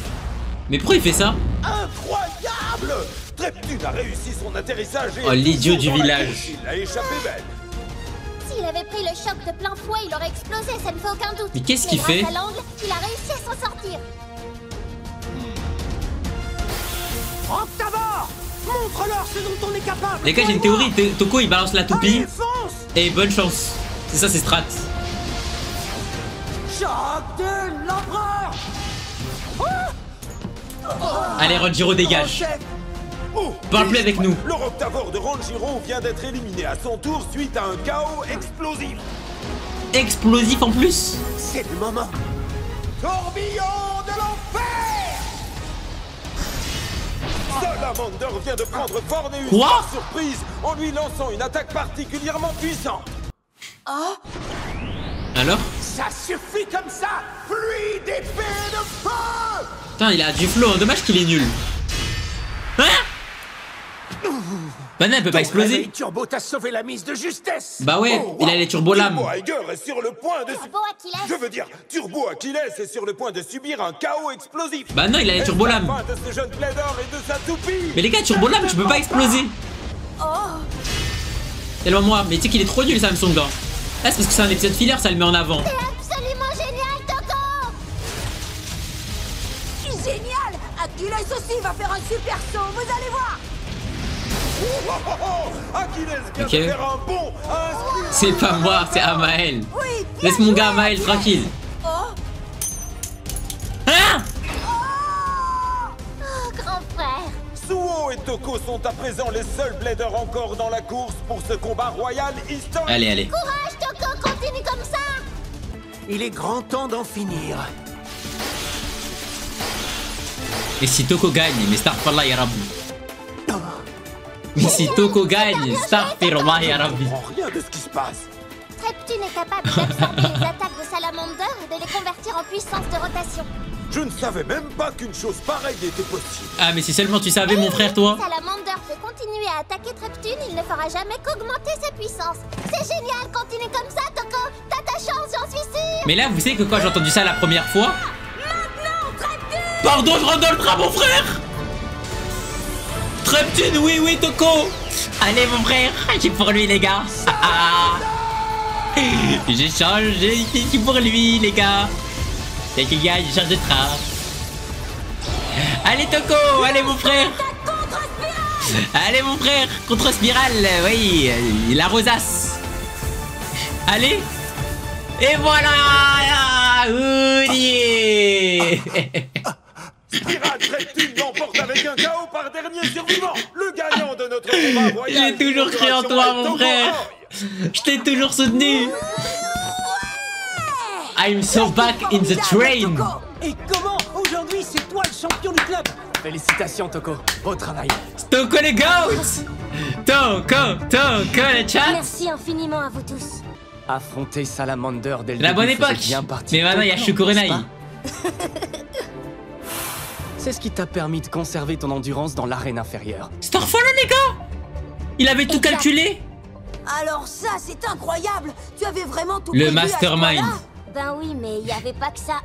Mais pourquoi il fait ça? Incroyable! Treptune a réussi son atterrissage et... Oh, l'idiot du dans la village. course, il a échappé belle. S'il avait pris le choc de plein fouet, il aurait explosé, ça ne fait aucun doute. Mais qu'est-ce qu'il fait? grâce à l'angle, il a réussi à s'en sortir. Roctavor! Montre-leur ce dont on est capable! Les gars, j'ai une théorie. Toko, il balance la toupie. Allez, fonce! Et bonne chance. C'est ça, c'est strat. Choc de l'empereur! Allez, Ranjiro, dégage. Oh, Parle plus avec nous. Le Roctavor de Ranjiro vient d'être éliminé à son tour suite à un chaos explosif. Explosif en plus. C'est le moment! Tourbillon de l'enfer! Salamander vient de prendre Forneus Quoi? par surprise en lui lançant une attaque particulièrement puissante. Alors? Ça suffit comme ça! Pluie d'épée de feu! Putain, il a du flow. Dommage qu'il est nul. Hein? Bah non, elle peut pas exploser. Turbo t'a sauvé la mise de justesse! Bah ouais, il a les turbolames. Turbo Aiger est sur le point de... Turbo Achilles. Je veux dire, Turbo Achilles est sur le point de subir un chaos explosif. Bah non, il a les turbolames. Est-ce la fin de ce jeune plaideur et de sa toupie. Mais les gars, turbolames, tu peux pas exploser. Tellement moi. Mais tu sais qu'il est trop nul, Samsung. Là, c'est parce que c'est un épisode filler, ça le met en avant. C'est absolument génial, Toko! Génial. Achilles aussi va faire un super saut. Vous allez voir. Achilles vient Ok. de faire un bond à un sprint. C'est pas moi, c'est Amael. Oui. Laisse mon gars Amael tranquille. Hein? Oh, grand frère! Suo et Toko sont à présent les seuls bladers encore dans la course pour ce combat royal historique. Allez, allez. Courage, Toko, continue comme ça! Il est grand temps d'en finir. Et si Toko gagne, mais Starfallah ya Rabbi. Mais si Toko gagne, Starfallah ya Rabbi. Je comprends rien de ce qui se passe. Treptune est capable d'absorber les attaques de Salamander et de les convertir en puissance de rotation. Je ne savais même pas qu'une chose pareille était possible. Ah, mais si seulement tu savais, mon frère, toi. Salamander peut continuer à attaquer Treptune, il ne fera jamais qu'augmenter sa puissance. C'est génial, continue comme ça, Toko! T'as ta chance, j'en suis sûre! Mais là, vous savez que quand j'ai entendu ça la première fois. Pardon, je rentre dans le train, mon frère! Treptune, oui, oui, Toko! Allez, mon frère, j'ai pour lui, les gars! J'ai changé qui pour lui, les gars! C'est qui gagne, change de train. Allez Toko, allez mon frère. Allez mon frère, contre spirale, oui, la rosace. Allez. Et voilà. Spirale Treptune l'emporte avec un KO par dernier survivant. Le gagnant de notre combat royal. J'ai toujours cru en toi mon frère. Je t'ai toujours soutenu. I'm so back in the train. Et comment aujourd'hui c'est toi le champion du club? Félicitations Toko, beau travail. Toko les goats. Toko le chat. Merci infiniment à vous tous. Affronter Salamander dès le la bonne début époque. Bien parti. Mais maintenant il y a Shukurenai. C'est ce qui t'a permis de conserver ton endurance dans l'arène inférieure. Starfall les gars. Il avait tout calculé. Alors ça, c'est incroyable. Tu avais vraiment tout le prévu à ce mastermind. point-là? Ben oui, mais il n'y avait pas que ça.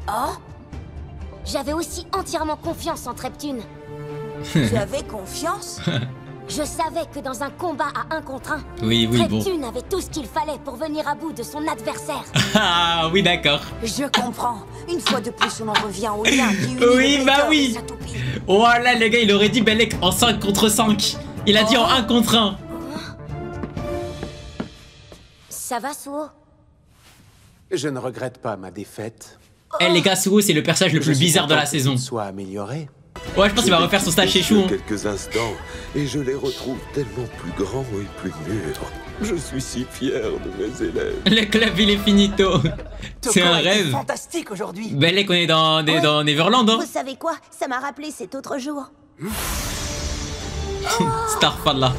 Oh? J'avais aussi entièrement confiance en Treptune. Tu avais confiance? Je savais que dans un combat à 1 contre 1, oui, Treptune avait tout ce qu'il fallait pour venir à bout de son adversaire. Ah oui, d'accord. Je comprends. Une fois de plus, on en revient au lien qui unit oui, le bah Vader oui. et sa toupie. Voilà, les gars, il aurait dit Belek en 5 contre 5. Il a dit en 1 contre 1. Ça va, Suo? Je ne regrette pas ma défaite. Eh les gars, Suo, c'est le personnage le plus bizarre de la saison. Soit amélioré. Ouais, je pense qu'il va refaire son stage chez Chou. Quelques instants, et je les retrouve tellement plus grands et plus mûrs. Je suis si fier de mes élèves. Le club, il est finito. C'est un rêve. Fantastique aujourd'hui. Belek, on est dans Neverland, hein. Vous savez quoi? Ça m'a rappelé cet autre jour. Starfall là.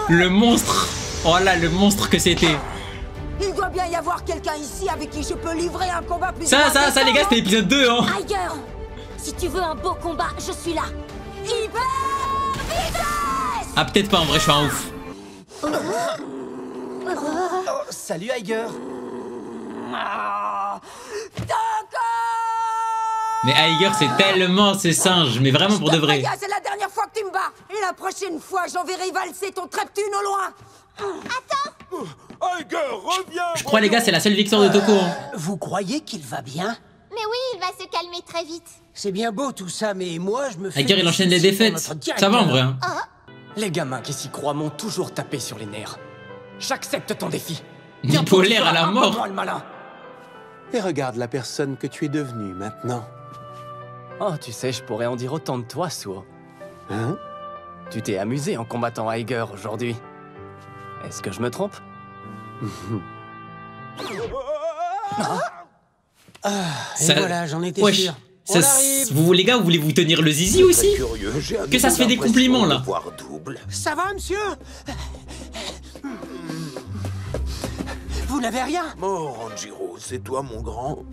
Le monstre. Oh là, le monstre que c'était. Il doit bien y avoir quelqu'un ici avec qui je peux livrer un combat plus Ça les gars, c'était l'épisode 2, hein. Ailleurs, si tu veux un beau combat, je suis là. Hyper vitesse. Ah, peut-être pas, en vrai, je suis un ouf. Oh, salut Iger. Mais Iger, c'est tellement ces singes, mais vraiment pour de vrai. C'est la dernière fois que tu me bats. Et la prochaine fois, j'enverrai valser ton Treptune au loin. Attends. Iger, reviens. Je crois, les gars, c'est la seule victoire de Toko. Hein. Vous croyez qu'il va bien? Mais oui, il va se calmer très vite. C'est bien beau tout ça, mais moi je me fais... Iger, il enchaîne les défaites. Ça va en vrai. Hein. Les gamins qui s'y croient m'ont toujours tapé sur les nerfs. J'accepte ton défi. Bipolaire à la mort. Le malin. Et regarde la personne que tu es devenue maintenant. Oh, tu sais, je pourrais en dire autant de toi, Suo. Hein? Tu t'es amusé en combattant Iger aujourd'hui. Est-ce que je me trompe? Et voilà, j'en étais sûr. Ça, vous les gars, vous voulez vous tenir le zizi aussi? Curieux, que ça se fait des compliments là. Ça va, monsieur? Vous n'avez rien? Oh, Ranjiro, c'est toi mon grand.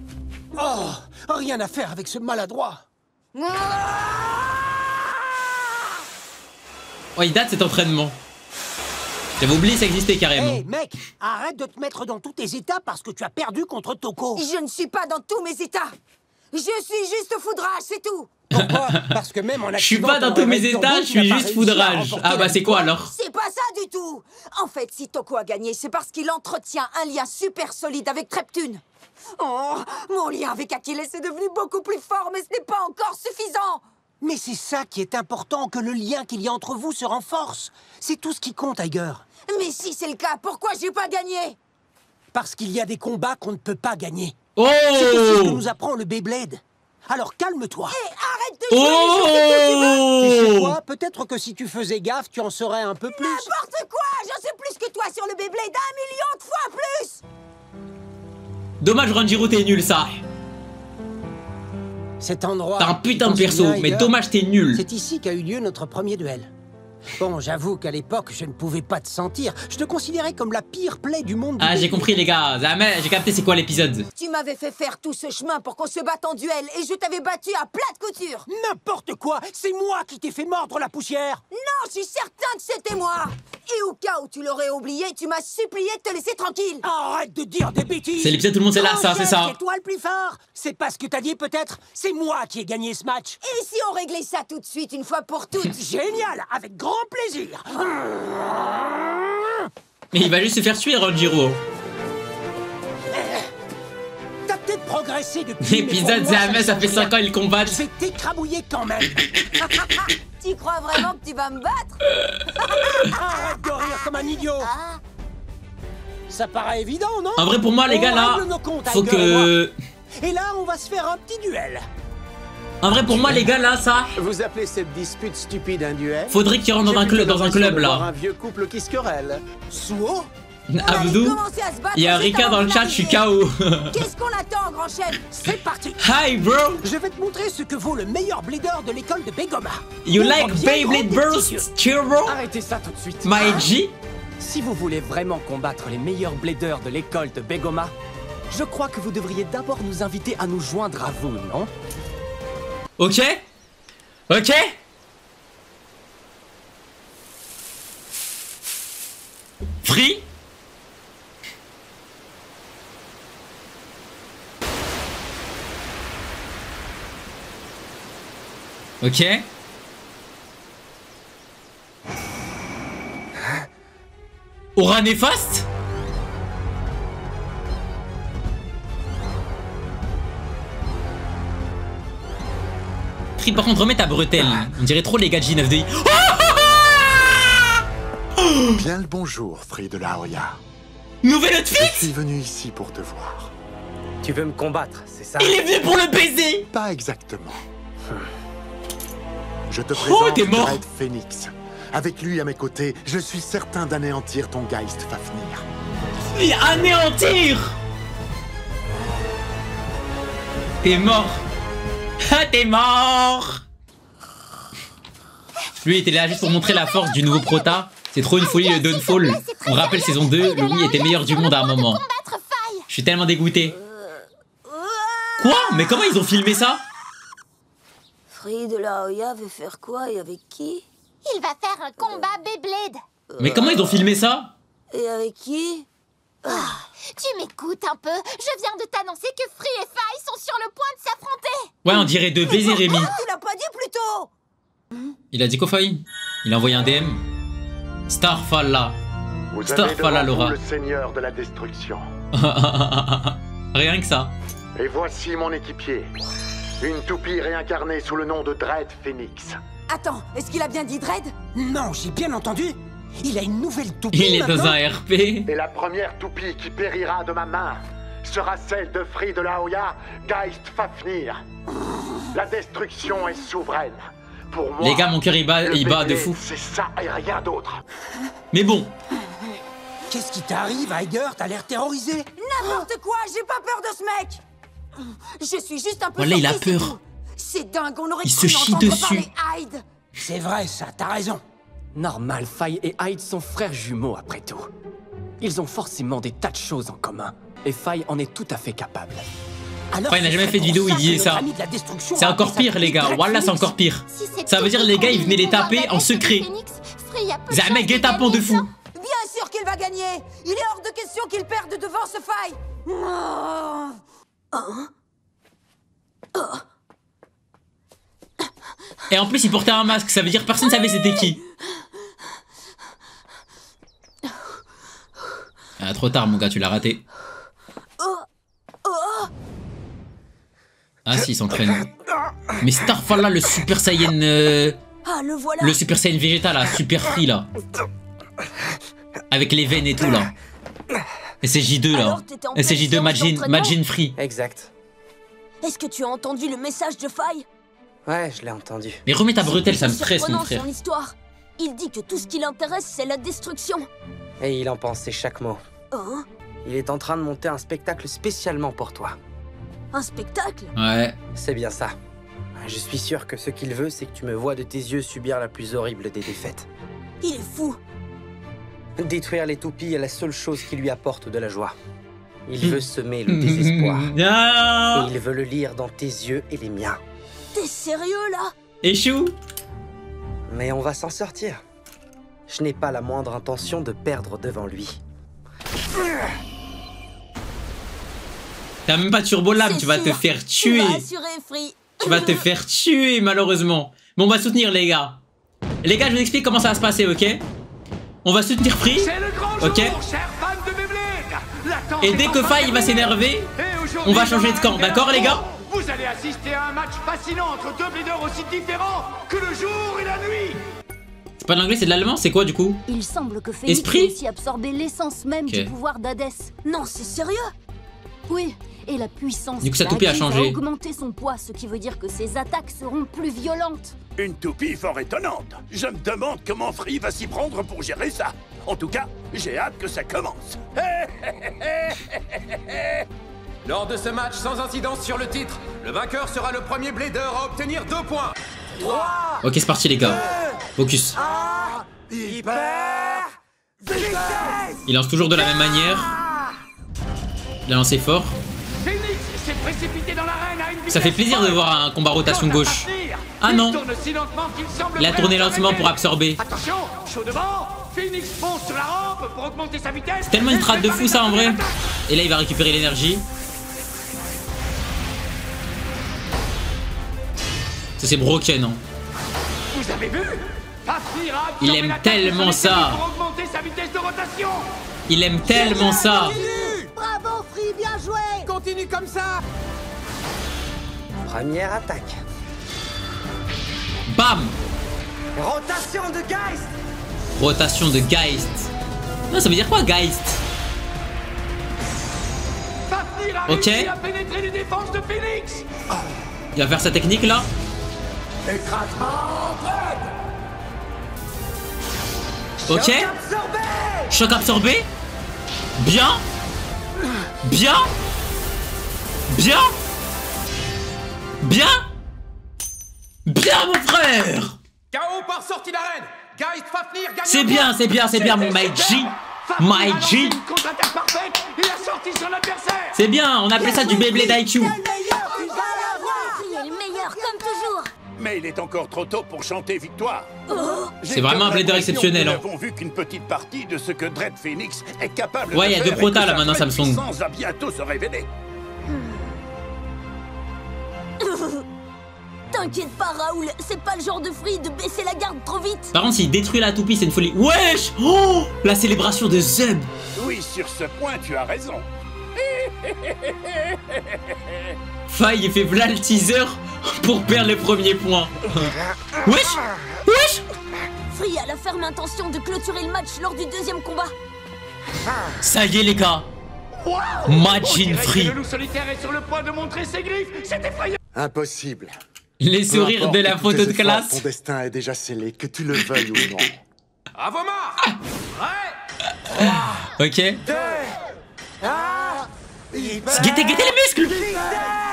Oh, rien à faire avec ce maladroit. Oh, il date cet entraînement. J'avais oublié ça existait carrément. Hey, mec, arrête de te mettre dans tous tes états parce que tu as perdu contre Toko. Je ne suis pas dans tous mes états. Je suis juste foudrage, c'est tout. Pourquoi? Parce que même en accident... Je suis pas dans tous mes états, je suis juste foudrage. Ah bah c'est quoi alors? C'est pas ça du tout. En fait, si Toko a gagné, c'est parce qu'il entretient un lien super solide avec Treptune. Oh, mon lien avec Achilles est devenu beaucoup plus fort, mais ce n'est pas encore suffisant. Mais c'est ça qui est important, que le lien qu'il y a entre vous se renforce. C'est tout ce qui compte, Iger. Mais si c'est le cas, pourquoi j'ai pas gagné? Parce qu'il y a des combats qu'on ne peut pas gagner. Oh! C'est aussi ce que nous apprend le Beyblade. Alors calme-toi. Hé, arrête de jouer les choses que tu veux. Tu sais quoi? Peut-être que si tu faisais gaffe, tu en saurais un peu plus. N'importe quoi. J'en sais plus que toi sur le Beyblade, 1 million de fois plus. Dommage, Ranjiro, t'es nul, ça. Cet endroit... T'as un putain de perso, mais dommage, t'es nul. C'est ici qu'a eu lieu notre premier duel. Bon, j'avoue qu'à l'époque, je ne pouvais pas te sentir. Je te considérais comme la pire plaie du monde. Ah, j'ai compris, les gars. J'ai capté c'est quoi l'épisode. Tu m'avais fait faire tout ce chemin pour qu'on se batte en duel et je t'avais battu à plate couture. N'importe quoi. C'est moi qui t'ai fait mordre la poussière. Non, je suis certain que c'était moi. Et au cas où tu l'aurais oublié, tu m'as supplié de te laisser tranquille. Arrête de dire des bêtises. C'est l'épisode, tout le monde c'est là, ça, c'est ça. C'est toi le plus fort. C'est pas ce que t'as dit peut-être. C'est moi qui ai gagné ce match. Et si on réglait ça tout de suite, une fois pour toutes? Génial, avec grand plaisir. Mais il va juste se faire tuer, Ranjiro. T'as peut-être progressé menacé depuis... L'épisode jamais, ça fait 5 ans ils combattent. Je vais t'écrabouiller quand même. Tu crois vraiment que tu vas me battre? Arrête de rire comme un idiot. Ça paraît évident, non? En vrai, pour moi, les gars, là, faut que... Et là, on va se faire un petit duel. En vrai, pour moi, les gars, là, ça... Vous appelez cette dispute stupide un duel? Faudrait qu'ils rentrent dans un club, là. Un vieux couple qui se querelle. Suo? Abdou, il y a Rika dans le chat, je suis KO. Qu'est-ce qu'on attend, grand chef? C'est parti. Hi, bro. Je vais te montrer ce que vaut le meilleur blader de l'école de Begoma. You like Beyblade Burst Turbo? Arrêtez ça tout de suite. My G? Si vous voulez vraiment combattre les meilleurs bladers de l'école de Begoma, je crois que vous devriez d'abord nous inviter à nous joindre à vous, non? Ok. Ok. Free. Ok. Aura néfaste? Free, par contre, remets ta bretelle. On dirait trop les gars de J9DI. Bien le bonjour, Free de la Hoya. Nouvelle outfit? Je suis venu ici pour te voir. Tu veux me combattre, c'est ça? Il est venu pour le baiser. Pas exactement. Je te présente t'es mort. Dread Phoenix. Avec lui à mes côtés, je suis certain d'anéantir ton Geist Fafnir. Et anéantir? T'es mort. Ah, t'es mort. Lui était là juste pour montrer la force du nouveau prota. C'est trop une folie le Dawnfall. On rappelle saison 2, Louis était meilleur du monde à un moment. Je suis tellement dégoûté. Quoi? Mais comment ils ont filmé ça? Free de la Hoya veut faire quoi et avec qui? Il va faire un combat Beyblade. Mais comment ils ont filmé ça? Et avec qui? Tu m'écoutes un peu? Je viens de t'annoncer que Free et Faye sont sur le point de s'affronter. Ouais, on dirait deux baiser Rémi. Tu l'as pas dit plus tôt? Il a dit quoi, Faye? Il a envoyé un DM. Starfalla. Starfalla, Laura. le seigneur de la destruction. Rien que ça. Et voici mon équipier. Une toupie réincarnée sous le nom de Dread Phoenix. Attends, est-ce qu'il a bien dit Dread? Non, j'ai bien entendu. Il a une nouvelle toupie. Il est maintenant. dans un RP. Et la première toupie qui périra de ma main sera celle de Free de la Hoya, Geist Fafnir. La destruction est souveraine. Pour moi, les gars, mon cœur il bat de fou. C'est ça et rien d'autre. Mais bon. Qu'est-ce qui t'arrive, Heiger? T'as l'air terrorisé. N'importe quoi, j'ai pas peur de ce mec. Je suis juste un peu. Voilà, il a peur. C'est dingue, on aurait il se chie dessus. C'est vrai, ça, t'as raison. Normal, Faye et Hyde sont frères jumeaux après tout. Ils ont forcément des tas de choses en commun. Et Faye en est tout à fait capable. Enfin, il n'a jamais fait de vidéo où il disait ça. C'est encore pire, les gars. Voilà, c'est encore pire. Ça veut dire les gars, ils venaient les taper en secret. C'est un mec guet-apens de fou. Bien sûr qu'il va gagner. Il est hors de question qu'il perde devant ce Faye. Et en plus, il portait un masque. Ça veut dire personne ne savait c'était qui. Ah, trop tard, mon gars, tu l'as raté. Ah si, il s'entraîne. Mais Starfall là, le Super Saiyan... le voilà. Le Super Saiyan Vegeta là, Super Free là. Avec les veines et tout là. Et c'est J2 là. Et c'est J2 Majin Free. Exact. Est-ce que tu as entendu le message de Faye? Ouais, je l'ai entendu. Mais remets ta bretelle, ça me stresse mon frère. Son histoire. Il dit que tout ce qui l'intéresse, c'est la destruction. Et il en pensait chaque mot. Hein? Il est en train de monter un spectacle spécialement pour toi. Un spectacle? Ouais. C'est bien ça. Je suis sûr que ce qu'il veut, c'est que tu me vois de tes yeux subir la plus horrible des défaites. Il est fou. Détruire les toupies est la seule chose qui lui apporte de la joie. Il veut semer le désespoir. Et il veut le lire dans tes yeux et les miens. T'es sérieux là? Échoue. Mais on va s'en sortir. Je n'ai pas la moindre intention de perdre devant lui. T'as même pas de turbo lame, tu vas te faire tuer. Tu vas te faire tuer malheureusement. Mais on va soutenir les gars. Les gars, je vous explique comment ça va se passer, ok? On va soutenir Free, ok? Et dès que Faye il va s'énerver, on va changer de camp, d'accord les gars? Vous allez assister à un match fascinant entre deux bleeders aussi différents que le jour et la nuit. C'est pas de l'anglais, c'est de l'allemand, c'est quoi du coup? Il semble que Phoenix Esprit ait aussi absorbé l'essence même du pouvoir d'Hadès. Non, c'est sérieux? Oui, et la puissance du coup, sa toupie a changé. augmenté son poids, ce qui veut dire que ses attaques seront plus violentes. Une toupie fort étonnante. Je me demande comment Free va s'y prendre pour gérer ça. En tout cas, j'ai hâte que ça commence. Lors de ce match sans incidence sur le titre, le vainqueur sera le premier blader à obtenir 2 points. 3, ok, c'est parti les gars. Focus. Il lance toujours de la même manière. Il a lancé fort. Ça fait plaisir de voir un combat rotation gauche. Ah non. Il a tourné lentement pour absorber. Attention, chaud devant. Phoenix fonce sur la rampe pour augmenter sa vitesse. C'est tellement une trade de fou ça en vrai. Et là il va récupérer l'énergie. Ça c'est broken hein. Vous avez vu? Il aime tellement ça. Il aime tellement ça. Bravo Free, bien joué. Continue comme ça. Première attaque. Bam. Rotation de Geist. Rotation de Geist. Non, ça veut dire quoi Geist? Ok. Il va faire sa technique là. Ok. Choc absorbé. Bien. Bien. Bien. Bien. Bien mon frère. KO par sortie d'arène. Geist Fafnir gagne. C'est bien, c'est bien, c'est bien mon Mike G. Mike G. C'est bien, on appelle ça du Beyblade IQ. Il est le meilleur comme toujours. Mais il est encore trop tôt pour chanter victoire. C'est vraiment un blader exceptionnel. Nous n'avons vu qu'une petite partie de ce que Dread Phoenix est capable de faire. Ouais, il y a 2 protas là maintenant Samsung. Va bientôt se révéler. T'inquiète pas Raoul, c'est pas le genre de Free de baisser la garde trop vite. Par contre s'il détruit la toupie c'est une folie. Wesh. Oh, la célébration de Zeb. Oui, sur ce point tu as raison. Faye il fait v'là le teaser pour perdre le premier point. Wesh. Wesh. Free a la ferme intention de clôturer le match lors du 2e combat. Ça y est les gars. Match in Free. Le loup solitaire est sur le point de montrer ses griffes. C'est effrayant. Impossible. Les sourires de la photo de classe. Ton destin est déjà scellé, que tu le veuilles ou non. À vos marques. Prêt. Ok. 2, 1. Guettez les muscles.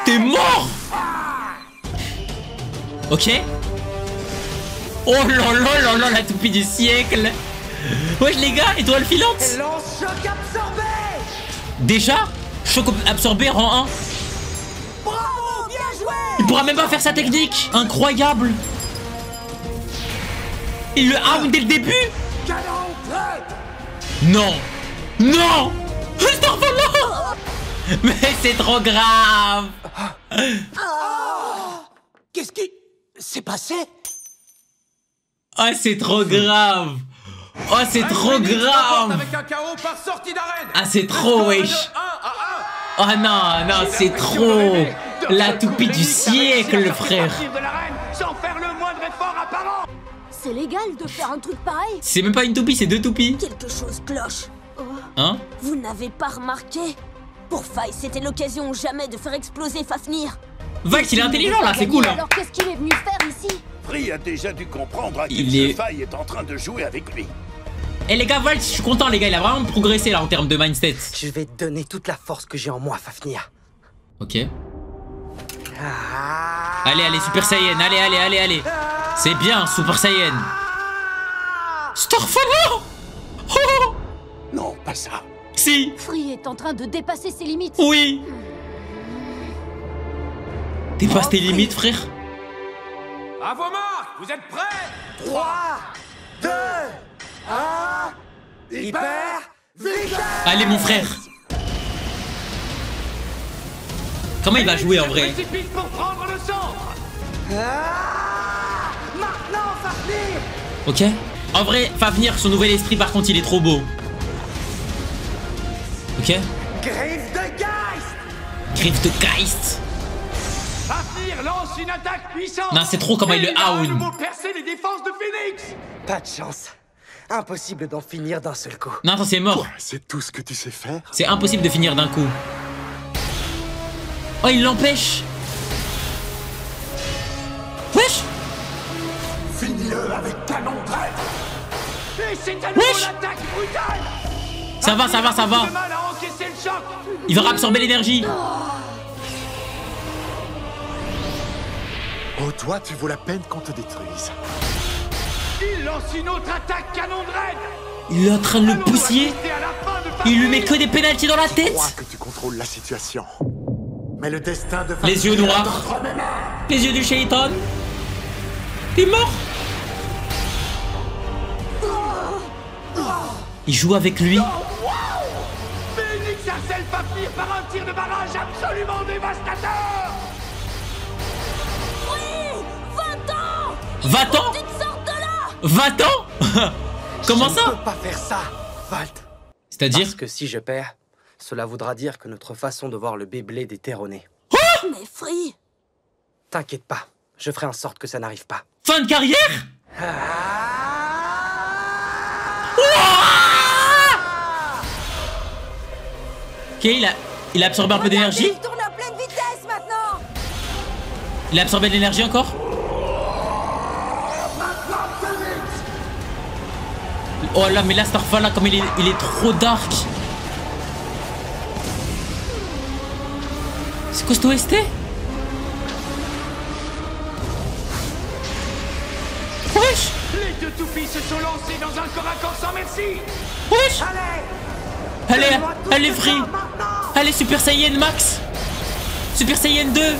T'es mort. Ok. Oh là là là là, la toupie du siècle. Wesh les gars, étoile filante. Lance choc absorbé. Déjà, choc absorbé rang 1. Bravo, bien joué. Il pourra même pas faire sa technique. Incroyable. Il le arme dès le début. Non. Non. Mais c'est trop grave. Qu'est-ce qui s'est passé? Ah, c'est trop grave. Oh, c'est trop grave. Avec un KO par sortie d'arène. Ah, c'est trop, wesh. Oh non, non, c'est trop. La toupie du siècle, frère. Sans faire le moindre effort apparent. C'est légal de faire un truc pareil? C'est même pas une toupie, c'est 2 toupies. Quelque chose cloche. Hein? Vous n'avez pas remarqué? Pour Faye, c'était l'occasion ou jamais de faire exploser Fafnir. Vax, il est intelligent là, c'est cool. Alors qu'est-ce qu'il est venu faire ici? Free a déjà dû comprendre à quel jeu Faye est en train de jouer avec lui. Eh les gars, Vax, je suis content les gars, il a vraiment progressé là en termes de mindset. Je vais te donner toute la force que j'ai en moi, Fafnir. Ok. Allez, allez, Super Saiyan, allez, allez, allez, allez. C'est bien, Super Saiyan. Starfall. Oh. Non, pas ça. Si. Free est en train de dépasser ses limites. Oui. Dépasse tes limites, frère. À vos marques, vous êtes prêts? 3, 2, 1. Hyper vitesse. Allez, mon frère. Comment il va jouer en vrai? Pour prendre le centre. Maintenant, Fafnir. Ok. En vrai, Fafnir, son nouvel esprit, par contre, il est trop beau. Ok. Griffe de Geist. griffes de Geist. Fafnir lance une attaque puissante. Non, c'est trop comment il le hound. Percer les défenses de Phoenix. Pas de chance. Impossible d'en finir d'un seul coup. Non, attends, c'est mort. C'est tout ce que tu sais faire. C'est impossible de finir d'un coup. Oh, il l'empêche. Wesh. Finis-le avec canon Dread. Et c'est à nouveau l'attaque brutale. Ça va, ça va, ça va. Il va absorber l'énergie. Oh, toi, tu vaux la peine qu'on te détruise. Il lance une autre attaque canon Dread. Il est en train de le pousser. Il lui met que des pénaltys dans la tête. Je crois que tu contrôles la situation. Mais le destin de les yeux noirs. Les yeux du Shaitan. Il est mort. Il joue avec lui. Phoenix harcèle Fafnir par un tir de barrage absolument dévastateur. Oui, va-t'en. Va-t'en. Va-t'en. Comment ça? Je ne peux pas faire ça, Valt. C'est-à-dire? Parce que si je perds, cela voudra dire que notre façon de voir le Beyblade est erronée. Mais Free. T'inquiète pas, je ferai en sorte que ça n'arrive pas. Fin de carrière? Ok, il a absorbé un peu d'énergie. Il tourne à pleine vitesse maintenant. Il a absorbé de l'énergie encore. Oh là, mais là, Starfall, là, comme il est trop dark. C'est costaud ST. Wesh. Les deux toupies se sont lancés dans un corps à corps sans merci. Wesh. Allez, Free. Allez, Super Saiyan Max. Super Saiyan 2.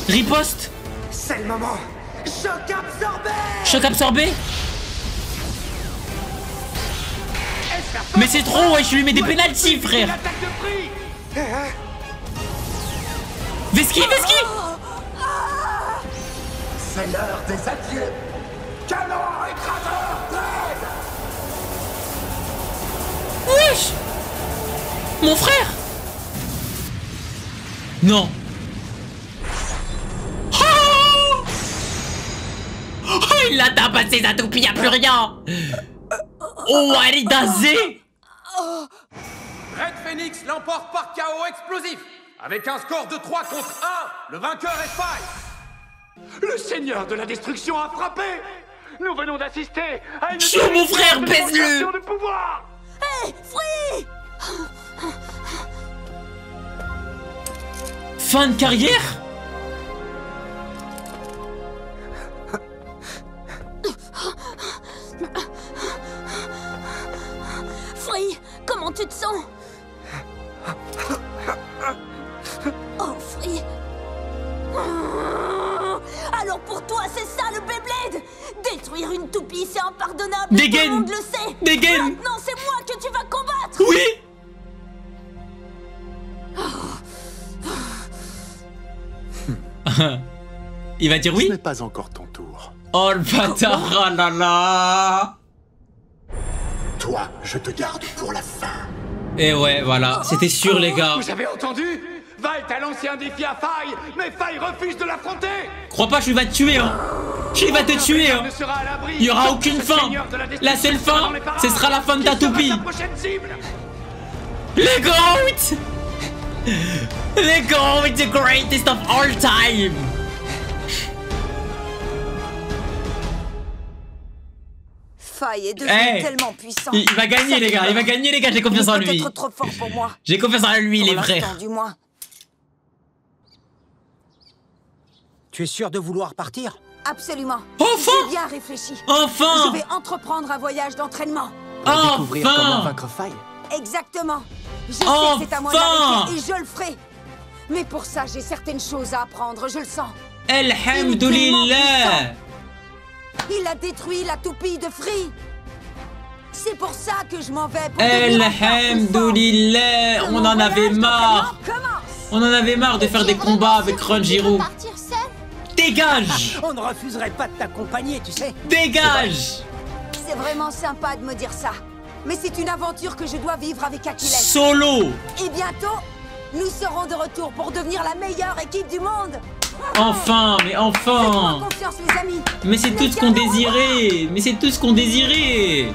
Riposte. C'est le moment. Choc absorbé. Choc absorbé. Mais c'est trop, ouais, je lui mets des pénaltys, frère. Veski. C'est l'heure des adieux. Canon écraseur Dread. Wesh. Mon frère. Non. Oh, il a tabassé sa toupie, y'a plus rien. Oh, Aridazé. Red Phoenix l'emporte par KO explosif. Avec un score de 3 contre 1, le vainqueur est Faye. Le seigneur de la destruction a frappé. Nous venons d'assister à une... Chou, mon frère, baise-le. de pouvoir. Hey, Free. Fin de carrière. Free, comment tu te sens? Oh, Free. Alors pour toi, c'est ça le Beyblade? Détruire une toupie, c'est impardonnable. Dégaine. Tout le monde le sait. Dégaine. Maintenant, c'est moi que tu vas combattre. Oui. Il va dire oui? Ce n'est pas encore ton tour. Oh le bâtard, oh là là. Toi, je te garde pour la fin. Et ouais, voilà, c'était sûr les gars. Vous avez entendu? Valt a lancé un défi à Faye, mais Faye refuse de l'affronter. Crois pas, je vais te tuer, hein. Je vais te tuer, hein. Il y aura aucune fin. La seule fin, ce sera la fin de ta toupie. Les GOAT. Les GOAT, the greatest of all time. Faye est devenu tellement puissant. Il va gagner les gars, j'ai confiance en lui. Peut-être trop fort pour moi. J'ai confiance en lui, les frères. Du moins. Tu es sûr de vouloir partir? Absolument. Enfin. J'ai bien réfléchi. Enfin. Je vais entreprendre un voyage d'entraînement. Pour découvrir comment vaincre Faye. Exactement. Je sais que c'est à moi d'arrêter et je le ferai. Mais pour ça, j'ai certaines choses à apprendre, je le sens. Alhamdoulilah. Il a détruit la toupie de Free. C'est pour ça que je m'en vais. Alhamdoulilah. On en avait marre. On en avait marre de faire des combats avec Ranjiro. Dégage. On ne refuserait pas de t'accompagner, tu sais. Dégage. C'est vraiment sympa de me dire ça. Mais c'est une aventure que je dois vivre avec Achilles. Solo. Et bientôt, Nous serons de retour pour devenir la meilleure équipe du monde. Enfin, mais enfin. Faites-moi confiance, les amis. Mais c'est tout ce qu'on désirait. Mais c'est tout ce qu'on désirait.